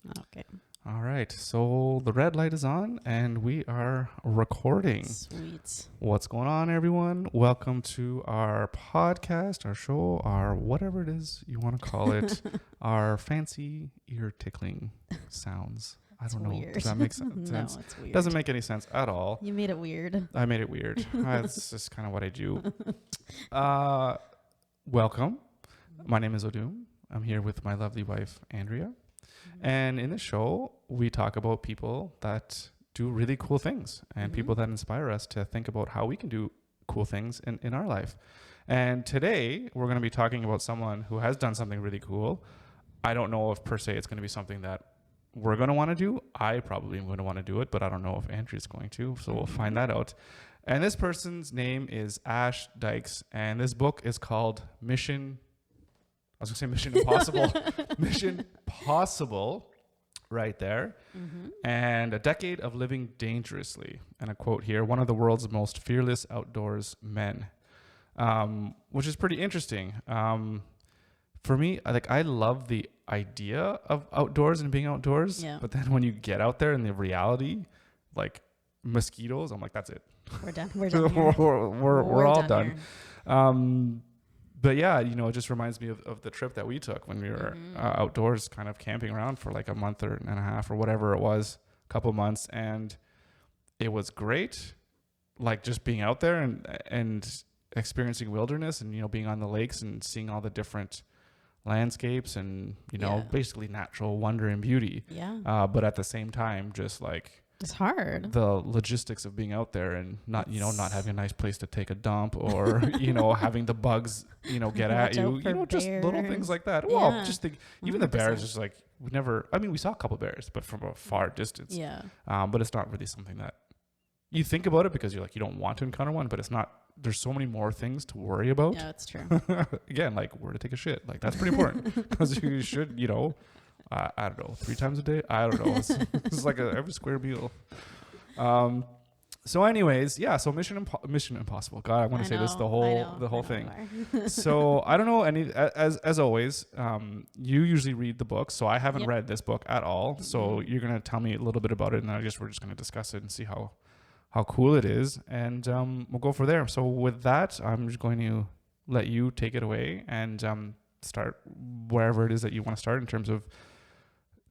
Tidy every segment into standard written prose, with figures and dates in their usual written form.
Okay. All right. So the red light is on and we are recording. Sweet. What's going on, everyone? Welcome to our podcast, our show, our whatever it is you want to call it, our fancy ear tickling sounds. I don't know. Weird. Does that make sense? No, it's weird. Doesn't make any sense at all. You made it weird. I made it weird. That's just kind of what I do. Welcome. My name is Odum. I'm here with my lovely wife, Andrea. And in the show, we talk about people that do really cool things and people that inspire us to think about how we can do cool things in our life. And today, we're going to be talking about someone who has done something really cool. I don't know if per se it's going to be something that we're going to want to do. I probably am going to want to do it, but I don't know if Andrea's going to. So we'll find that out. And this person's name is Dykes. And this book is called Mission Impossible. Mission Possible, right there. And a decade of living dangerously. And a quote here, one of the world's most fearless outdoors men, which is pretty interesting. For me, I love the idea of outdoors and being outdoors. Yeah. But then when you get out there and the reality, like mosquitoes, I'm like, that's it. We're done. We're done. Here. we're all done. Here. But yeah, it just reminds me of the trip that we took when we were outdoors, kind of camping around for like a month and a half or whatever it was, a couple months. And it was great, like just being out there and experiencing wilderness and, being on the lakes and seeing all the different landscapes and, basically natural wonder and beauty. Yeah. But at the same time, just like, it's hard. The logistics of being out there and not having a nice place to take a dump or, having the bugs, get at you, just little things like that. Yeah. Well, just even 100%. The bears, just like we saw a couple bears, but from a far distance. Yeah. But it's not really something that you think about it because you're like, you don't want to encounter one, but it's not, there's so many more things to worry about. Yeah, that's true. Again, like where to take a shit. Like that's pretty important because you should, I don't know, 3 times a day. I don't know. It's like every square meal. So anyways, yeah. So Mission Impossible. God, I want to say this the whole thing. So I don't know as always. You usually read the book, so I haven't read this book at all. So you're gonna tell me a little bit about it, and I guess we're just gonna discuss it and see how cool it is, and we'll go from there. So with that, I'm just going to let you take it away and start wherever it is that you want to start in terms of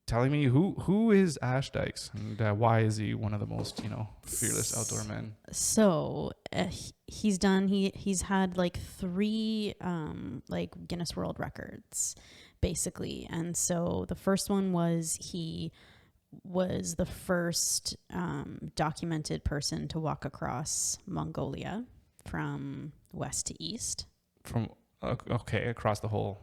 telling me who is Dykes and why is he one of the most fearless outdoor men. So he's had like 3 like Guinness World Records basically, and so the first one was he was the first documented person to walk across Mongolia from west to east. From across the whole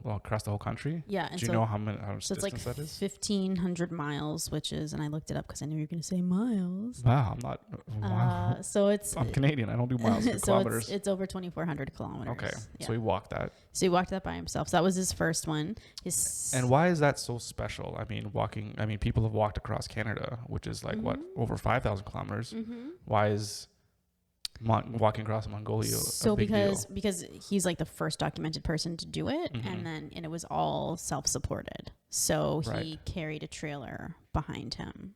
country. Yeah. Do you know how much so distance it's like that is? 1,500 miles, which is, and I looked it up because I knew you were going to say miles. Wow, I'm not. Wow. So it's. I'm Canadian. I don't do miles. So kilometers. It's over 2,400 kilometers. Okay, yeah. So he walked that. So he walked that by himself. So that was his first one. And why is that so special? People have walked across Canada, which is like over 5,000 kilometers. Why is walking across Mongolia a big deal? Because he's like the first documented person to do it, and it was all self-supported. So he carried a trailer behind him.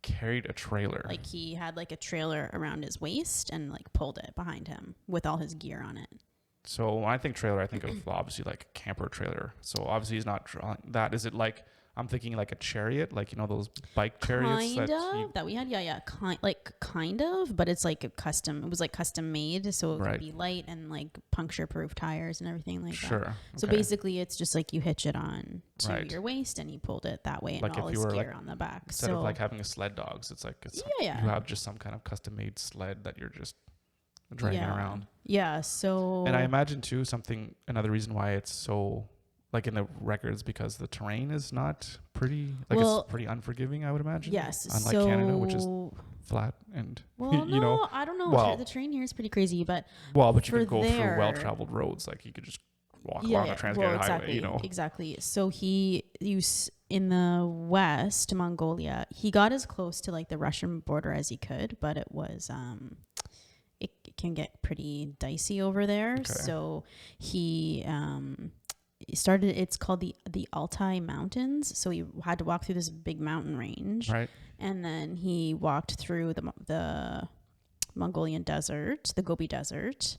Carried a trailer? Like he had like a trailer around his waist and like pulled it behind him with all his gear on it. So when I think trailer, I think of obviously like a camper trailer. So obviously he's not drawing that. Is it like, I'm thinking like a chariot, like, those bike chariots that we had. Yeah. Kind of, but it's like it was like custom made. So it could be light and like puncture proof tires and everything like that. Sure. So basically it's just like you hitch it on to your waist and he pulled it that way and like all his gear on the back. Instead of like having a sled dogs, it's like, you have just some kind of custom made sled that you're just dragging around. Yeah. So. And I imagine too, another reason why it's so, like in the records, because the terrain is not pretty, it's pretty unforgiving, I would imagine. Yes. Unlike Canada, which is flat and, I don't know. Well, the terrain here is pretty crazy, but. Well, but you could go through well-traveled roads. Like you could just walk along a Trans-Canada highway, Exactly. So he used in the West, Mongolia, he got as close to like the Russian border as he could, but it was, it can get pretty dicey over there. Okay. So he started, it's called the Altai Mountains. So he had to walk through this big mountain range. Right. And then he walked through the Mongolian desert, the Gobi Desert.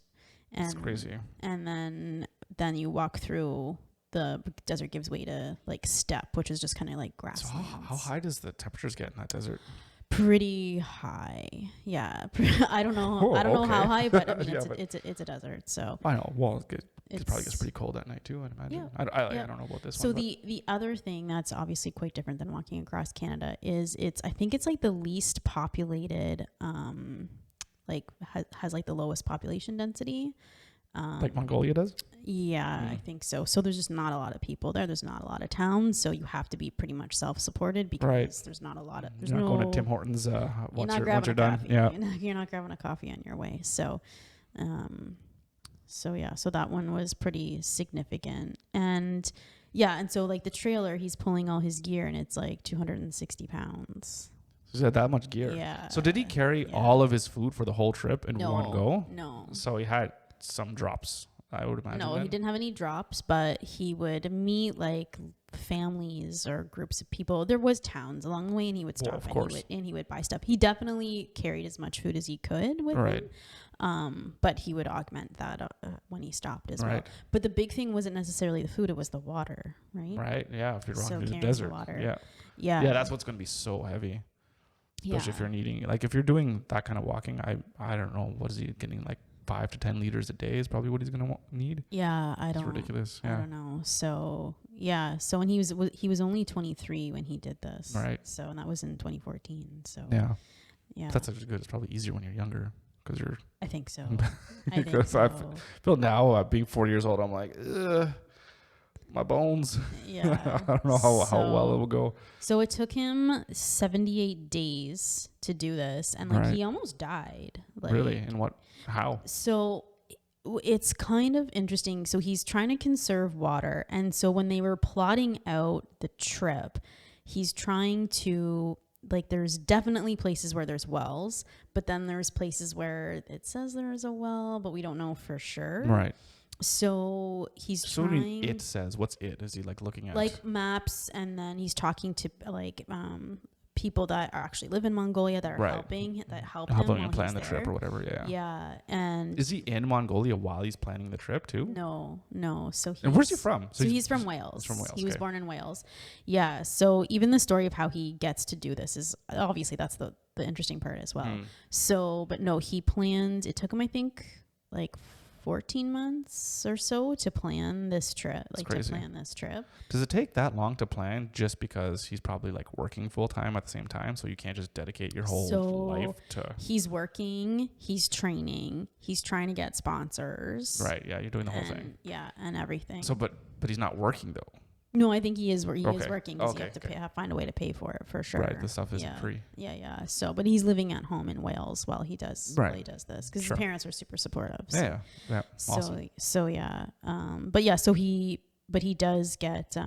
And, That's crazy. And then you walk through, the desert gives way to like steppe, which is just kind of like grasslands. So how high does the temperatures get in that desert? Pretty high. Yeah. I don't know. I don't know how high, but I mean, it's a desert. So I know. Well, it probably gets pretty cold at night too, I'd imagine. Yeah. I don't know about this one. So the other thing that's obviously quite different than walking across Canada is I think it's like the least populated, like has like the lowest population density. Like Mongolia does? Yeah, I think so. So there's just not a lot of people there. There's not a lot of towns. So you have to be pretty much self-supported because there's not a lot of... You're not going to Tim Hortons once you're done. Coffee. Yeah. You're not grabbing a coffee on your way. So, so that one was pretty significant. And so like the trailer, he's pulling all his gear and it's like 260 pounds. So he had that much gear. Yeah. So did he carry all of his food for the whole trip in one go? No. So he had some drops, I would imagine. No, he didn't have any drops, but he would meet like families or groups of people. There was towns along the way, and he would stop and he would buy stuff. He definitely carried as much food as he could with him, but he would augment that when he stopped as well. But the big thing wasn't necessarily the food; it was the water, right? Right. Yeah. If you're walking through the desert, water. Yeah. That's what's going to be so heavy. Especially if you're needing, like, if you're doing that kind of walking, I don't know, what is he getting, like 5 to 10 liters a day is probably what he's going to need. Yeah, It's ridiculous. Yeah. I don't know. So, so and he was only 23 when he did this. Right. So, and that was in 2014. So, yeah. That's actually good. It's probably easier when you're younger because you're... I think so. I feel now, being 40 years old, I'm like, my bones. Yeah. I don't know how well it will go. So it took him 78 days to do this. And like he almost died. Like, really? And how? So it's kind of interesting. So he's trying to conserve water. And so when they were plotting out the trip, he's trying to, like, there's definitely places where there's wells, but then there's places where it says there's a well, but we don't know for sure. Right. So he's trying. It says, what's it? Is he like looking at like maps, and then he's talking to like people that actually live in Mongolia that are helping him plan the trip or whatever. Yeah. And is he in Mongolia while he's planning the trip too? No. So and where's he from? So he's from Wales. He's from Wales. He was born in Wales. Yeah. So even the story of how he gets to do this is obviously that's the interesting part as well. So, but no, he planned. It took him, I think, like 14 months or so to plan this trip. Does it take that long to plan just because he's probably like working full time at the same time? So you can't just dedicate your whole life to... He's working, he's training, he's trying to get sponsors. Right. Yeah. You're doing the whole thing. Yeah. And everything. So, but he's not working though. No, I think he is working because you have to find a way to pay for it for sure. Right, the stuff isn't free. Yeah. So, but he's living at home in Wales while he does this because his parents are super supportive. So. Yeah. Awesome. So he does get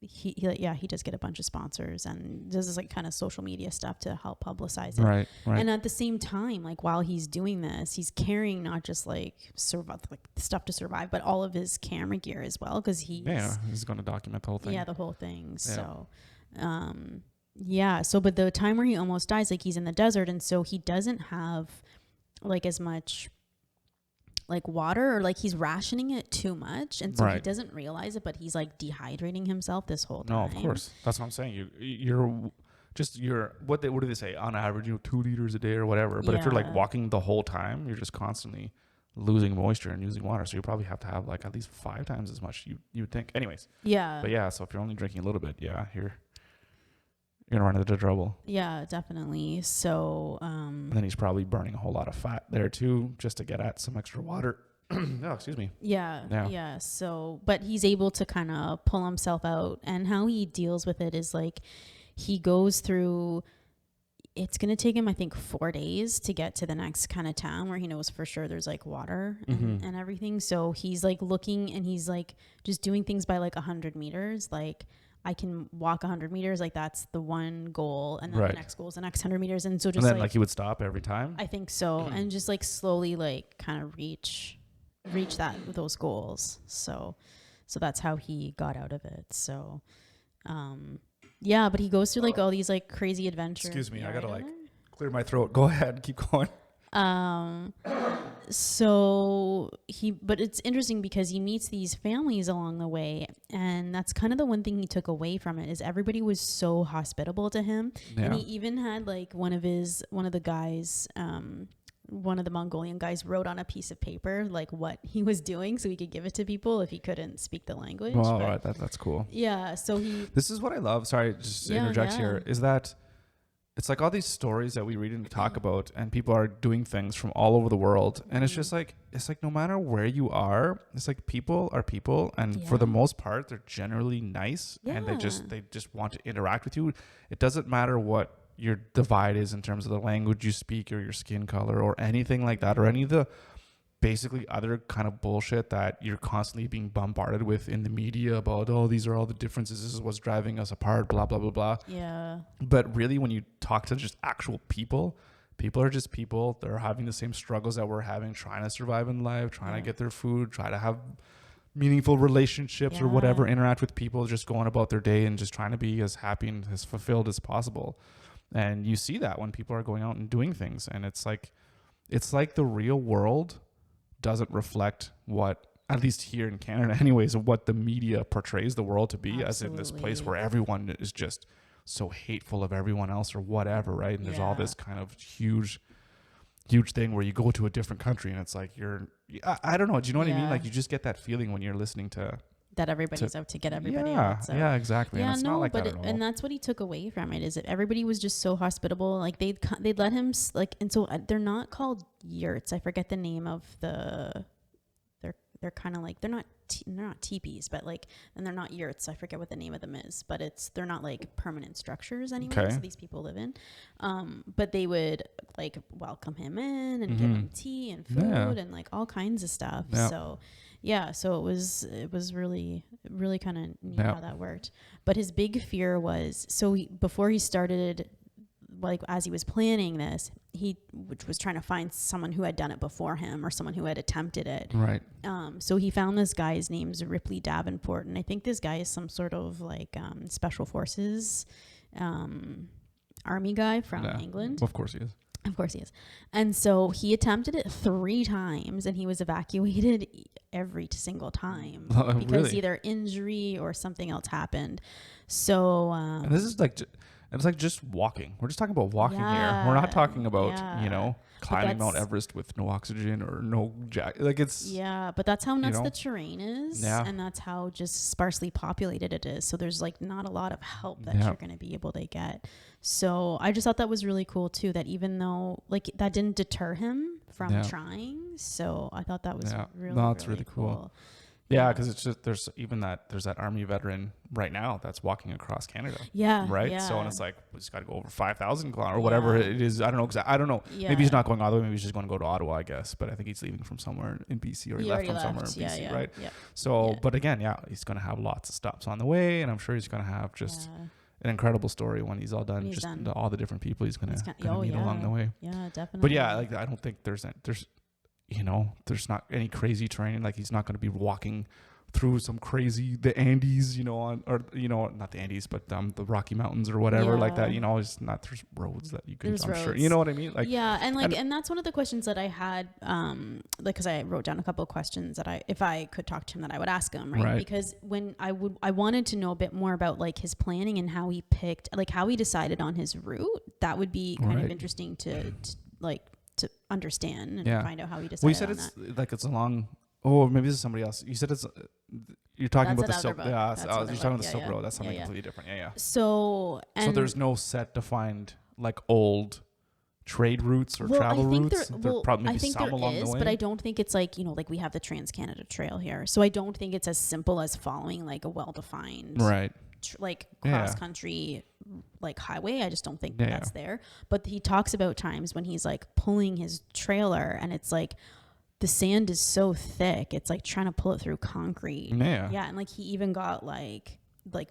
he does get a bunch of sponsors and does this like kind of social media stuff to help publicize it. Right. And at the same time, like while he's doing this, he's carrying not just like stuff to survive, but all of his camera gear as well because he's going to document the whole thing. Yeah, the whole thing. So, So, but the time where he almost dies, like he's in the desert, and so he doesn't have like as much like water, or like he's rationing it too much, and so he doesn't realize it, but he's like dehydrating himself this whole time. No, of course, that's what I'm saying. You're what do they say on average? 2 liters a day or whatever. But if you're like walking the whole time, you're just constantly losing moisture and using water. So you probably have to have like at least 5 times as much you would think. Anyways. Yeah. But so if you're only drinking a little bit, you're gonna run into trouble. Yeah, definitely. So and then he's probably burning a whole lot of fat there too, just to get at some extra water. Oh, excuse me. Yeah. So, but he's able to kind of pull himself out, and how he deals with it is like he goes through. It's gonna take him, I think, 4 days to get to the next kind of town where he knows for sure there's like water and everything. So he's like looking, and he's like just doing things by like 100 meters, like. I can walk 100 meters, like that's the one goal, and then the next goal is the next 100 meters, and so just and then like he would stop every time. I think so, and just like slowly like kind of reach those goals. So So that's how he got out of it. So, yeah, but he goes through like all these like crazy adventures. Excuse me, Yeah, I gotta right like clear my throat. Go ahead, keep going. So but it's interesting because he meets these families along the way, and that's kind of the one thing he took away from it is everybody was so hospitable to him. And he even had like one of the guys, one of the Mongolian guys wrote on a piece of paper like what he was doing so he could give it to people if he couldn't speak the language. Well, right, that's cool. Yeah, so this is what I love, sorry, just to interject here, is that it's like all these stories that we read and talk about, and people are doing things from all over the world. And it's just like, it's like no matter where you are, it's like people are people. And for the most part, they're generally nice and they just want to interact with you. It doesn't matter what your divide is in terms of the language you speak or your skin color or anything like that, or any of the basically other kind of bullshit that you're constantly being bombarded with in the media about, oh, these are all the differences, this is what's driving us apart, blah blah blah blah. Yeah. But really, when you talk to just actual people are just people. They're having the same struggles that we're having, trying to survive in life, trying to get their food, try to have meaningful relationships or whatever, interact with people, just going about their day and just trying to be as happy and as fulfilled as possible. And you see that when people are going out and doing things, and it's like the real world doesn't reflect what, at least here in Canada anyways, of what the media portrays the world to be. Absolutely. As in this place where everyone is just so hateful of everyone else or whatever, right? And there's all this kind of huge thing where you go to a different country and it's like I don't know, do you know what I mean? Like you just get that feeling when you're listening to that everybody's out to get everybody else. Yeah, exactly. Yeah, and it's not like that at all. And that's what he took away from it, is that everybody was just so hospitable. Like they'd let him and so they're not called yurts. I forget the name of they're kind of like, they're not teepees, but like, and they're not yurts. I forget what the name of them is, but they're not like permanent structures anymore. Okay. So these people live in, but they would like welcome him in and give him tea and food and like all kinds of stuff. Yeah. So it was really kind of neat how that worked. But his big fear was, before he started, like as he was planning this, which was trying to find someone who had done it before him or someone who had attempted it. Right. So he found this guy, his name's Ripley Davenport. And I think this guy is some sort of like special forces army guy from England. Of course he is. Of course he is. And so he attempted it 3 times and he was evacuated every single time because either injury or something else happened. So, and this is like, it's like just walking. We're just talking about walking here. We're not talking about, climbing Mount Everest with no oxygen or no jacket. Like it's... Yeah, but that's how nuts the terrain is. Yeah. And that's how just sparsely populated it is. So there's like not a lot of help that you're going to be able to get. So I just thought that was really cool too, that even though like that didn't deter him from trying. So I thought that was really cool. Yeah, because it's just there's that army veteran right now that's walking across Canada. Yeah, right. Yeah. So and it's like we just got to go over 5,000 kilometers or whatever it is. I don't know. I don't know. Yeah. Maybe he's not going all the way. Maybe he's just going to go to Ottawa, I guess. But I think he's leaving from somewhere in BC, or he left from somewhere in BC, right? Yeah. So, but again, he's going to have lots of stops on the way, and I'm sure he's going to have just an incredible story when he's all done. All the different people he's going to meet along the way. Yeah, definitely. But yeah, like I don't think there's there's not any crazy terrain. Like he's not going to be walking through some the Andes, not the Andes, but the Rocky Mountains or whatever like that. It's not, there's roads that you can, I'm sure, you know what I mean? Like, yeah. And that's one of the questions that I had, cause I wrote down a couple of questions that if I could talk to him, that I would ask him. Right. Because when I wanted to know a bit more about like his planning and how he picked, like how he decided on his route. That would be kind of interesting to understand and find out how he decided. Well, you said it's that. Like it's along. Oh, maybe this is somebody else. You said you're talking about the Silk. Yeah, you're talking about the Silk Road. That's something completely different. Yeah. So there's no set defined like old trade routes or travel routes. I think there is, but I don't think it's like like we have the Trans-Canada Trail here. So I don't think it's as simple as following like a well-defined cross country like highway. I just don't think that's there. But he talks about times when he's like pulling his trailer and it's like the sand is so thick, it's like trying to pull it through concrete. Yeah, and like he even got like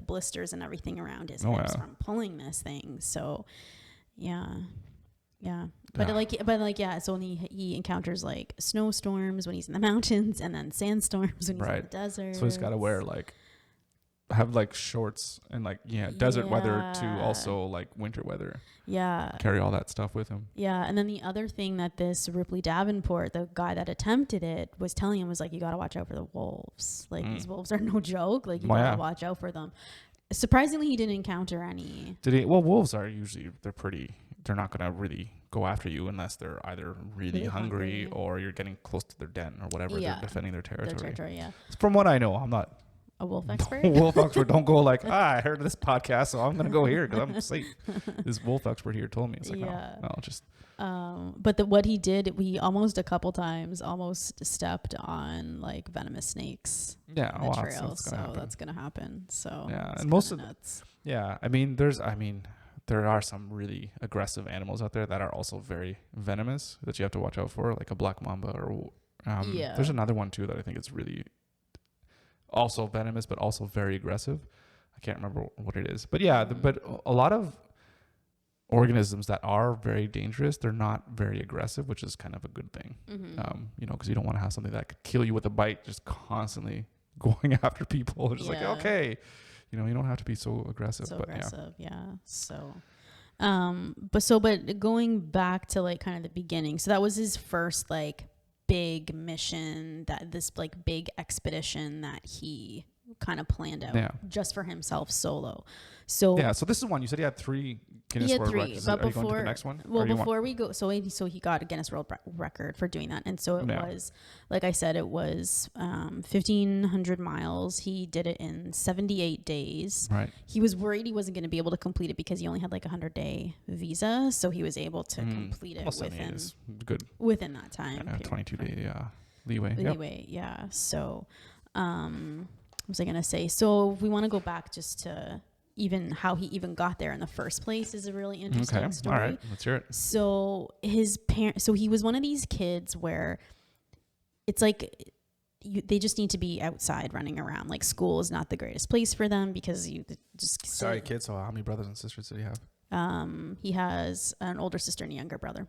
blisters and everything around his hips from pulling this thing. So, yeah, Yeah. But yeah, it's only he encounters like snowstorms when he's in the mountains and then sandstorms when he's in the desert. So he's got to wear have like shorts and like desert weather to also like winter weather. Yeah. Carry all that stuff with him. Yeah, and then the other thing that this Ripley Davenport, the guy that attempted it, was telling him was like, you got to watch out for the wolves. Like these wolves are no joke. Like you got to watch out for them. Surprisingly, he didn't encounter any. Did he? Well, wolves are usually they're not gonna really go after you unless they're either really hungry or you're getting close to their den or whatever. They're defending their territory. From what I know, I'm not a wolf expert. Wolf expert. Don't go like, I heard this podcast, so I'm gonna go here because I'm safe. This wolf expert here told me. It's like, no, just. But what he did, we almost a couple times almost stepped on like venomous snakes. Yeah, on the trail, so that's gonna happen. So yeah, and most of nuts. Yeah, I mean, there are some really aggressive animals out there that are also very venomous that you have to watch out for, like a black mamba or there's another one too that I think is really also venomous but also very aggressive. I can't remember what it is, but but a lot of organisms that are very dangerous, they're not very aggressive, which is kind of a good thing. Because you don't want to have something that could kill you with a bite just constantly going after people. Just like, okay, you don't have to be so aggressive. But going back to like kind of the beginning, so that was his first like big mission, that this like big expedition that he kind of planned out just for himself solo. So this is one you said he had 3 Guinness World Records. Are you going to the next one? Well, before we go, so he got a Guinness World Record for doing that, and so it was, like I said, it was 1,500 miles. He did it in 78 days. Right. He was worried he wasn't going to be able to complete it because he only had like a 100-day visa, so he was able to complete it within that time. 22-day leeway. So, what was I going to say? So if we want to go back just to even how he even got there in the first place is a really interesting story. All right, let's hear it. So he was one of these kids where it's like they just need to be outside running around. Like school is not the greatest place for them because you just Sorry, kids. So how many brothers and sisters did he have? He has an older sister and a younger brother.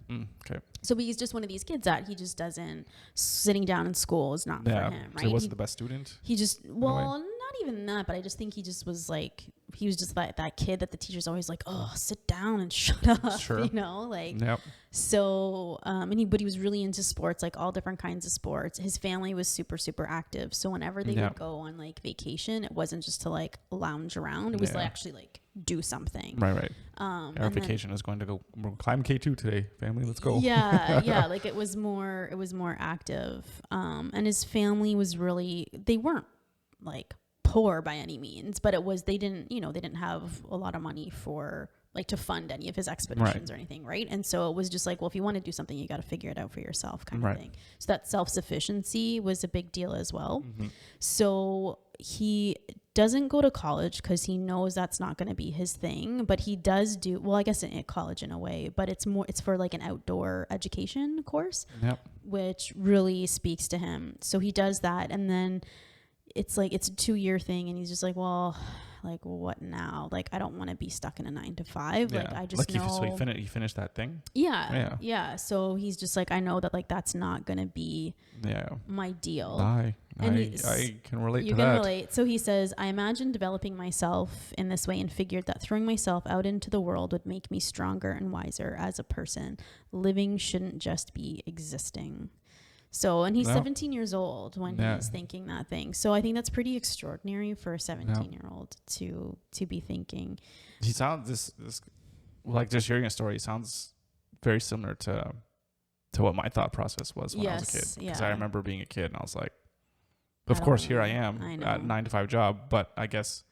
Okay. So he's just one of these kids that he just doesn't, sitting down in school is not for him, right? So he wasn't the best student? He just, not even that, but I just think he just was like, he was just that kid that the teacher's always like, oh, sit down and shut up, So, but he was really into sports, like all different kinds of sports. His family was super, super active. So whenever they would go on like vacation, it wasn't just to like lounge around. It was like actually like do something. Right. Our vacation is going to go climb K2 today, family. Let's go. Yeah. Like it was more active. And his family was really, they weren't like poor by any means, but they didn't have a lot of money for like to fund any of his expeditions or anything, right? And so it was just like, well, if you want to do something, you got to figure it out for yourself, kind of thing. So that self-sufficiency was a big deal as well. So he doesn't go to college because he knows that's not going to be his thing, but he does do, well, I guess in college in a way, but it's for like an outdoor education course, which really speaks to him. So he does that, and then it's like it's a 2-year thing, and he's just like, well, like what now? Like I don't want to be stuck in a 9-to-5. Like I just know. So he finished that thing. Yeah. So he's just like, I know that like that's not gonna be my deal. I can relate to that. You can relate. So he says, I imagined developing myself in this way and figured that throwing myself out into the world would make me stronger and wiser as a person. Living shouldn't just be existing. So, and he's 17 years old when he's thinking that thing. So I think that's pretty extraordinary for a 17-year-old to be thinking. He sounds this like, just hearing a story, he sounds very similar to what my thought process was when I was a kid. Because I remember being a kid and I was like, of course, here I am at a 9-to-5 job, but I guess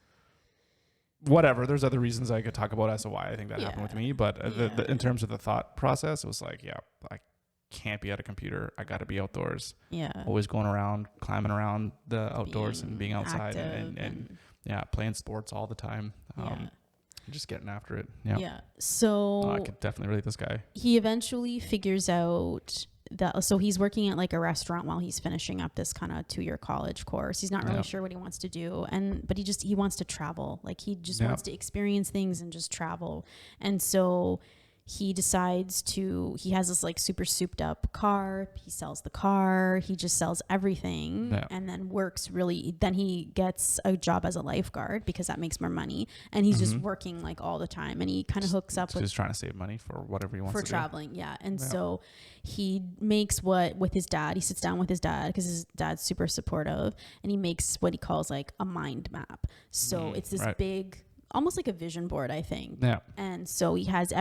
whatever. There's other reasons I could talk about as to why I think that happened with me. But in terms of the thought process, it was like, I can't be at a computer. I got to be outdoors. Always going around, climbing around the outdoors and being outside and playing sports all the time. Just getting after it. So I could definitely relate to this guy. He eventually figures out that, so he's working at like a restaurant while he's finishing up this kind of 2-year college course. He's not really sure what he wants to do, but he wants to travel. Like he just wants to experience things and just travel. And so he decides he has this like super souped up car. He sells the car. He just sells everything and then then he gets a job as a lifeguard because that makes more money. And he's just working like all the time. And he kind of hooks up with. He's trying to save money for whatever he wants to do. For traveling, yeah. And so he makes with his dad. He sits down with his dad because his dad's super supportive. And he makes what he calls like a mind map. So it's this big, almost like a vision board, I think. Yeah. And so he has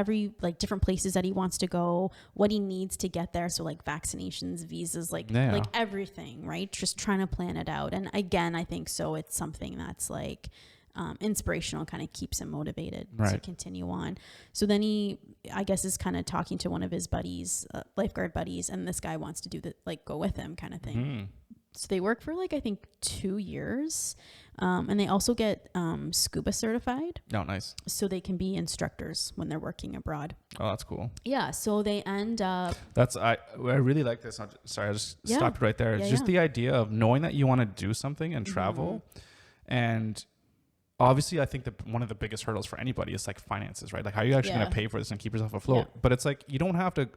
like different places that he wants to go, what he needs to get there. So like vaccinations, visas, like everything, right? Just trying to plan it out. And again, I think so it's something that's like inspirational, kind of keeps him motivated to continue on. So then he, I guess, is kind of talking to one of his buddies, lifeguard buddies, and this guy wants to do go with him kind of thing. So they work for like, I think 2 years. And they also get scuba certified. Oh, nice. So they can be instructors when they're working abroad. Oh, that's cool. Yeah. So they end up. I really like this. Sorry, I just stopped right there. It's just the idea of knowing that you want to do something and travel. And obviously, I think that one of the biggest hurdles for anybody is like finances, right? Like how are you actually going to pay for this and keep yourself afloat? But it's like, you don't have to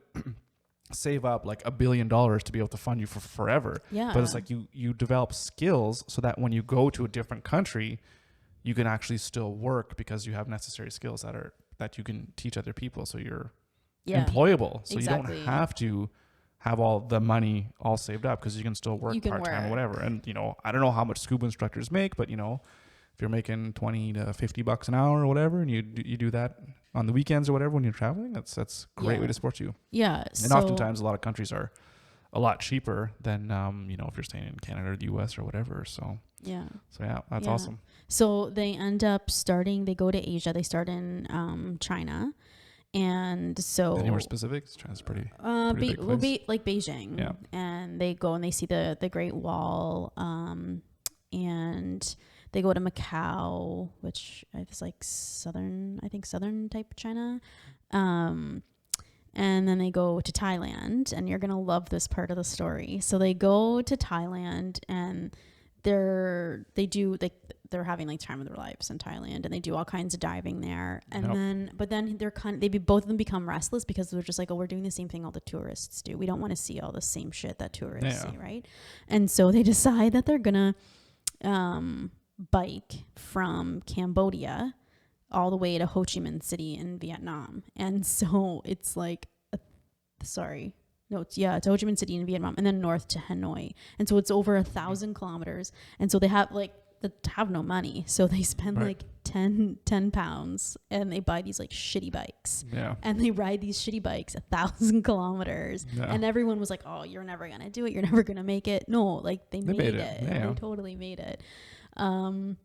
save up like $1 billion to be able to fund you for forever. Yeah. But it's like you develop skills so that when you go to a different country, you can actually still work because you have necessary skills that you can teach other people. So you're employable. So you don't have to have all the money all saved up because you can still work part-time or whatever. And, I don't know how much scuba instructors make, but, if you're making $20 to $50 an hour or whatever, and you do that on the weekends or whatever when you're traveling, that's a great way to support you. Yeah. And oftentimes a lot of countries are a lot cheaper than, if you're staying in Canada or the US or whatever. So that's awesome. So they end up they go to Asia. They start in China. And so any more specifics? China's pretty big place. Like Beijing. Yeah. And they go and they see the Great Wall. And they go to Macau, which is like southern type China. And then they go to Thailand, and you're going to love this part of the story. So they go to Thailand, and they're having like time of their lives in Thailand, and they do all kinds of diving there. And then both of them become restless because they're just like, oh, we're doing the same thing all the tourists do. We don't want to see all the same shit that tourists see, right? And so they decide that they're going to bike from Cambodia all the way to Ho Chi Minh City in Vietnam. And so it's like it's Ho Chi Minh City in Vietnam, and then north to Hanoi. And so it's over 1,000 kilometers. And so they have no money, so they spend like 10 pounds, and they buy these like shitty bikes, and they ride these shitty bikes 1,000 kilometers. And everyone was like, oh, you're never gonna do it, you're never gonna make it. No, like they made it. They totally made it. And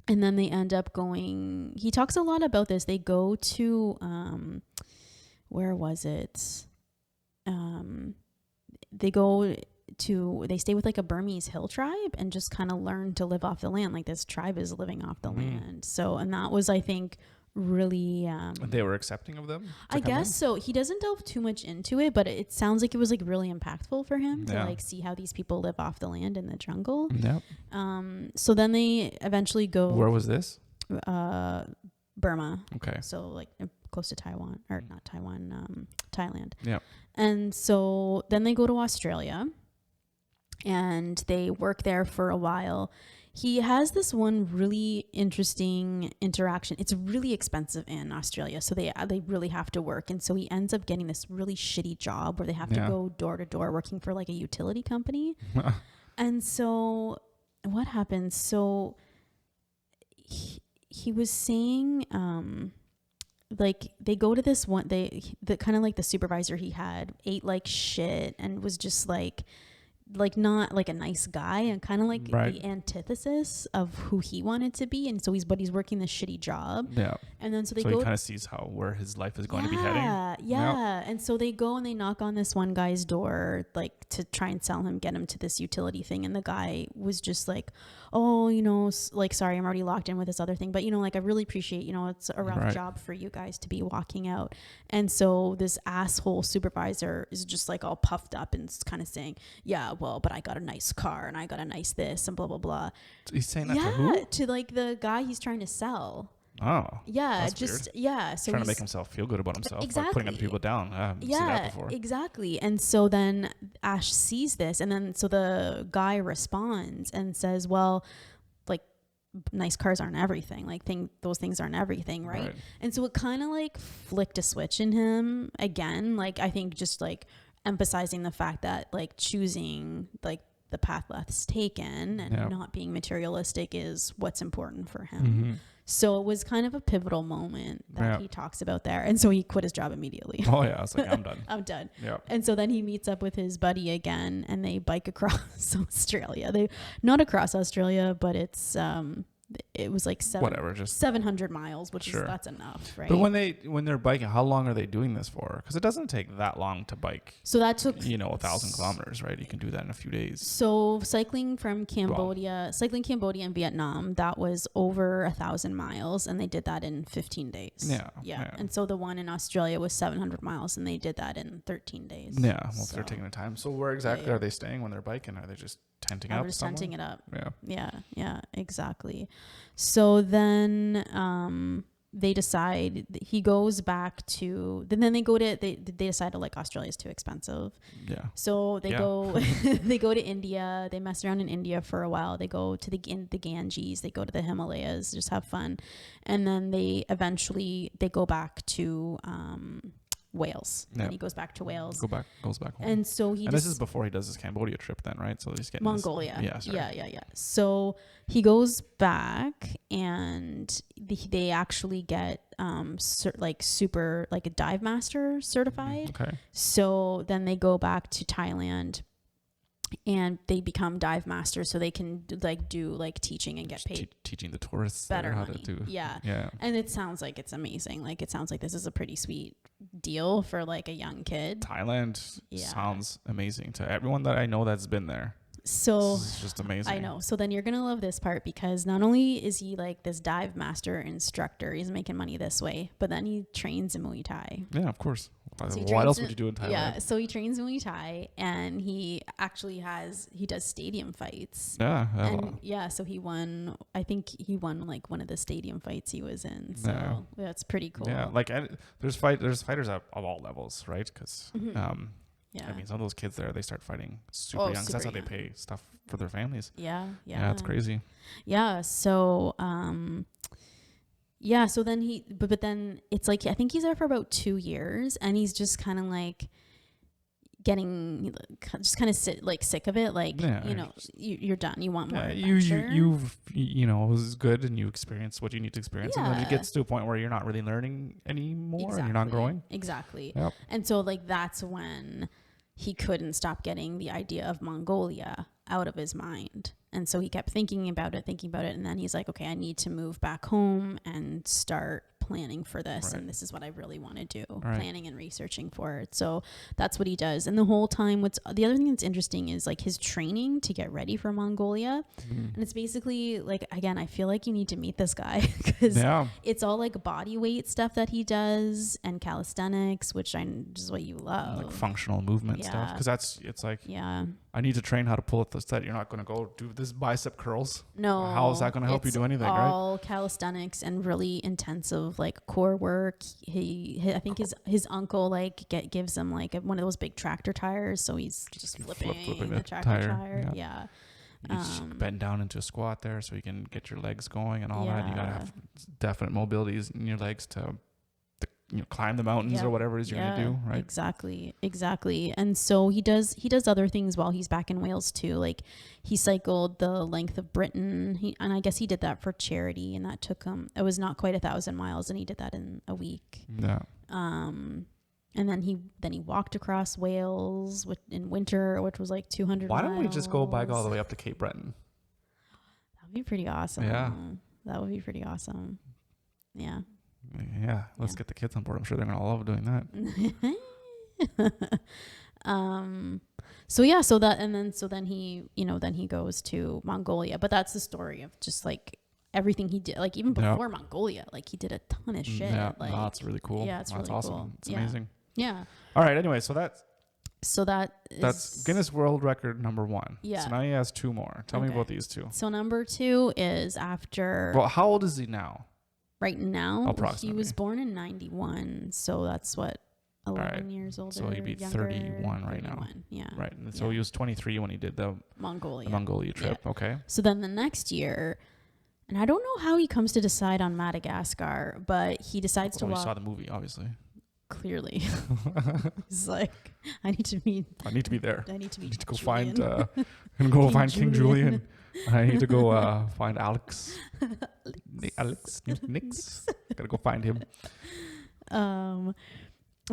then they end up going, he talks a lot about this, they go to where was it, they stay with like a Burmese hill tribe and just kind of learn to live off the land. Like this tribe is living off the land. So, and that was, I think, really they were accepting of them, I guess. So he doesn't delve too much into it, but it sounds like it was like really impactful for him to like see how these people live off the land in the jungle. So then they eventually go, where was this? Burma. Okay. So like close to Taiwan, or not Taiwan, Thailand. Yeah. And so then they go to Australia, and they work there for a while. He has this one really interesting interaction. It's really expensive in Australia, so they really have to work. And so he ends up getting this really shitty job where they have to go door to door working for like a utility company. And so what happens? So he was saying, like they go to this one, the kind of like the supervisor he had ate like shit and was just like not like a nice guy, and kind of like the antithesis of who he wanted to be. And so he's working this shitty job. Yeah. And then so he kind of sees where his life is going to be heading. Yeah. And so they go and they knock on this one guy's door, like to try and get him to this utility thing. And the guy was just like, oh, like, sorry, I'm already locked in with this other thing. But, like, I really appreciate, it's a rough job for you guys to be walking out. And so this asshole supervisor is just like all puffed up and kind of saying, yeah, well, but I got a nice car and I got a nice this and blah, blah, blah. He's saying that to who? To like the guy he's trying to sell. Oh. Yeah, That's just weird. yeah. So Trying to he's make himself feel good about himself, exactly like putting other people down. I've seen that before. exactly. And so then Ash sees this, and then so the guy responds and says, "Well, like nice cars aren't everything. Like those things aren't everything, right?" And so it kind of like flicked a switch in him again. Like I think just like emphasizing the fact that like choosing like the path less taken and not being materialistic is what's important for him. Mm-hmm. So it was kind of a pivotal moment that he talks about there. And so he quit his job immediately. Oh yeah, I was like, I'm done. I'm done. Yeah. And so then he meets up with his buddy again, and they bike across Australia. They not across Australia, but it was like 700 miles, which is that's enough, right? But when they're biking, how long are they doing this for? Because it doesn't take that long to bike. So that took 1,000 kilometers, right? You can do that in a few days. So cycling Cambodia and Vietnam, that was over 1,000 miles, and they did that in 15 days. Yeah. And so the one in Australia was 700 miles, and they did that in 13 days. Yeah, well, if they're taking the time. So where exactly are they staying when they're biking? Are they just tenting up? Just tenting it up. Yeah, exactly. So then they decide he goes back to then they decide to like Australia's too expensive. Yeah. So they go they go to India. They mess around in India for a while. They go to the Ganges. They go to the Himalayas, just have fun, and then they go back to Wales. Yeah. And he goes back to Wales. Goes back home. And so this is before he does his Cambodia trip then, right? So he's getting Mongolia. Yeah. So he goes back, and they actually get super like a dive master certified. Okay. So then they go back to Thailand, and they become dive masters, so they can like do like teaching and get paid teaching the tourists better how money. to do. Yeah. And it sounds like it's amazing. Like it sounds like this is a pretty sweet deal for like a young kid. Thailand sounds amazing to everyone that I know that's been there. So it's just amazing. I know. So then you're gonna love this part, because not only is he like this dive master instructor, he's making money this way, but then he trains in Muay Thai. Yeah, of course. So what else would you do in Thailand? Yeah, so he trains Muay Thai, and he actually does stadium fights. So he won. I think he won like one of the stadium fights he was in. So that's pretty cool. Yeah, like there's fighters of all levels, right? Because I mean, some of those kids there, they start fighting super young. 'Cause that's how they pay stuff for their families. Yeah, it's crazy. Yeah, so so then but then it's like I think he's there for about 2 years, and he's just kind of like getting just kind of sick of it. Like you're done. You want more. You've it was good, and you experienced what you need to experience, and then it gets to a point where you're not really learning anymore, and you're not growing. Exactly. Yep. And so like that's when he couldn't stop getting the idea of Mongolia out of his mind. And so he kept thinking about it. And then he's like, okay, I need to move back home and start planning for this. Right. And this is what I really want to do, right. Planning and researching for it. So that's what he does. And the whole time, the other thing that's interesting is like his training to get ready for Mongolia. And it's basically like, again, I feel like you need to meet this guy because it's all like body weight stuff that he does and calisthenics, which is what you love. Like functional movement stuff. Because it's like, I need to train how to pull up this set. You're not going to go do this bicep curls. No. How is that going to help you do anything, right? All calisthenics and really intensive like core work. I think his uncle like gives him like one of those big tractor tires, so he's just flipping the tractor tire. Yeah. You just bend down into a squat there so you can get your legs going and all that. You got to have definite mobilities in your legs to climb the mountains or whatever it is you're going to do, right? Exactly. And so he does other things while he's back in Wales too. Like he cycled the length of Britain. And I guess he did that for charity, and that took him, it was not quite 1,000 miles, and he did that in a week. Yeah. And then he walked across Wales in winter, which was like 200 Why miles. don't we just go bike all the way up to Cape Breton? That would be pretty awesome. Yeah. That would be pretty awesome. Yeah. Yeah, let's get the kids on board. I'm sure they're gonna love doing that. So then he goes to Mongolia, but that's the story of just like everything he did, like even before Mongolia, like he did a ton of shit. Yeah, like, that's really cool. Yeah, that's really awesome. Cool. It's amazing. Yeah. All right. Anyway, so that's Guinness World Record number 1. Yeah. So now he has 2 more. Tell me about these 2. So number 2 is after. Well, how old is he now? right now. Approximately. He was born in 91, so that's what 11 years older. So he'd be younger, 31 right now. Yeah. Right. And so he was 23 when he did the Mongolia trip. Yeah. Okay. So then the next year, and I don't know how he comes to decide on Madagascar, but he decides to walk. You saw the movie, obviously. Clearly. He's like, I need to be there. I need to go find King Julian. I need to go find Alex. Alex Nix. Gotta go find him.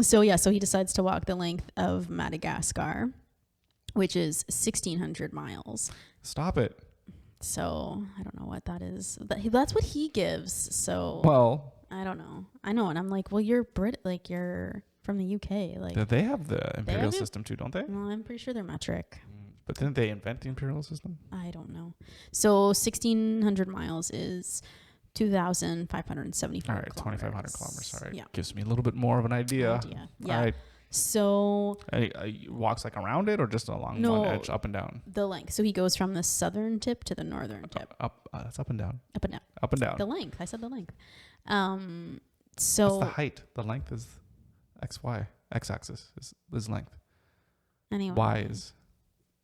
So he decides to walk the length of Madagascar, which is 1,600 miles. Stop it. So I don't know what that is. That's what he gives. So well, I don't know. I know, and I'm like, well, you're you're from the UK. Like they have the imperial system too, don't they? Well, I'm pretty sure they're metric. But didn't they invent the imperial system? I don't know. So 1,600 miles is 2,574. All right, 2,500 kilometers. All right, yeah. Gives me a little bit more of an idea. Yeah. All right. So he walks like around it or just along one edge, up and down? The length. So he goes from the southern tip to the northern tip. That's up and down. Up and down. Up and down. The length. I said the length. So what's the height? The length is XY. X-axis is length. Anyway. Y is.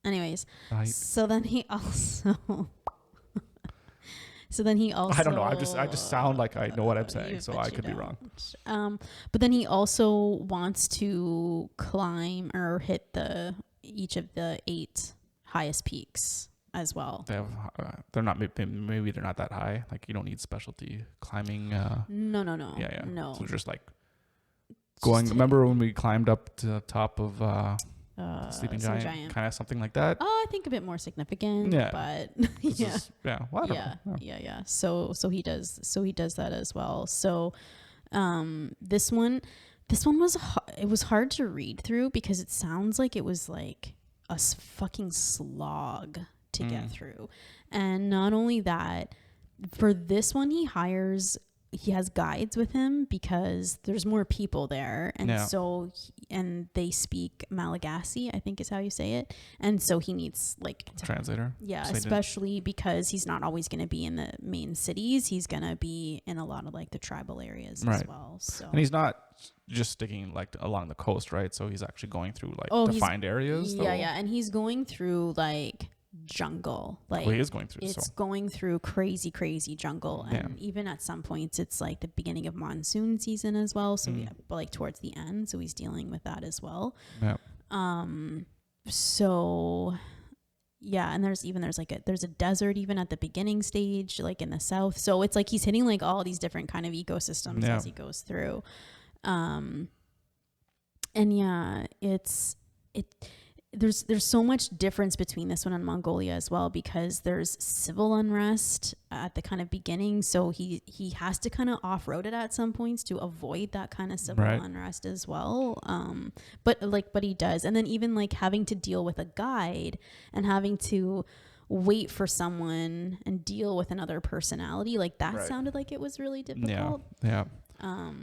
Anyways. Height. So then he also. I don't know. I just sound like I know what I'm saying, so I could be wrong. But then he also wants to climb or hit each of the 8 highest peaks as well. They're not that high. Like you don't need specialty climbing. No. Yeah. No. So just like going. Remember when we climbed up to the top of Sleeping Giant, kind of something like that. I think a bit more significant. Yeah, but Well, I don't know. Yeah. So he does that as well. So this one was hard to read through because it sounds like it was like a fucking slog to get through. And not only that, for this one he has guides with him because there's more people there, and so and they speak Malagasy, I think is how you say it, and so he needs like a translator. Yeah, especially because he's not always going to be in the main cities. He's going to be in a lot of like the tribal areas as well. So and he's not just sticking like along the coast, right? So he's actually going through like defined areas. Yeah, and he's going through like jungle, like he is going through. It's going through crazy jungle, and even at some points it's like the beginning of monsoon season as well. So but like towards the end, so he's dealing with that as well. Yeah. So yeah, and there's a desert even at the beginning stage, like in the south. So it's like he's hitting like all these different kind of ecosystems as he goes through. And there's so much difference between this one and Mongolia as well, because there's civil unrest at the kind of beginning. So he has to kind of off-road it at some points to avoid that kind of civil unrest as well. But he does. And then even like having to deal with a guide and having to wait for someone and deal with another personality, like that sounded like it was really difficult. Yeah.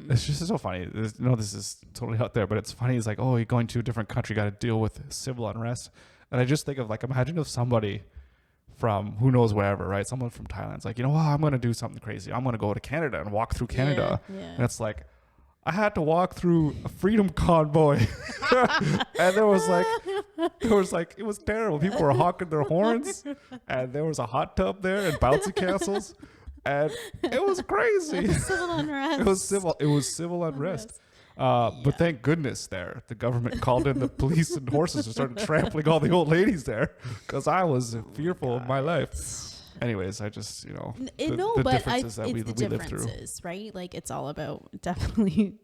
It's just so funny. This is totally out there, but it's funny. It's like, oh, you're going to a different country, got to deal with civil unrest. And I just think of like, imagine if somebody from who knows wherever, right? Someone from Thailand's like, I'm going to do something crazy. I'm going to go to Canada and walk through Canada. Yeah. And it's like, I had to walk through a freedom convoy. And it was terrible. People were honking their horns, and there was a hot tub there and bouncy castles. And it was crazy. It was civil unrest. It was civil unrest. But thank goodness the government called in the police and horses and started trampling all the old ladies there, because I was fearful of my life. Anyways, I just, the differences that we live through. Right? Like it's all about definitely,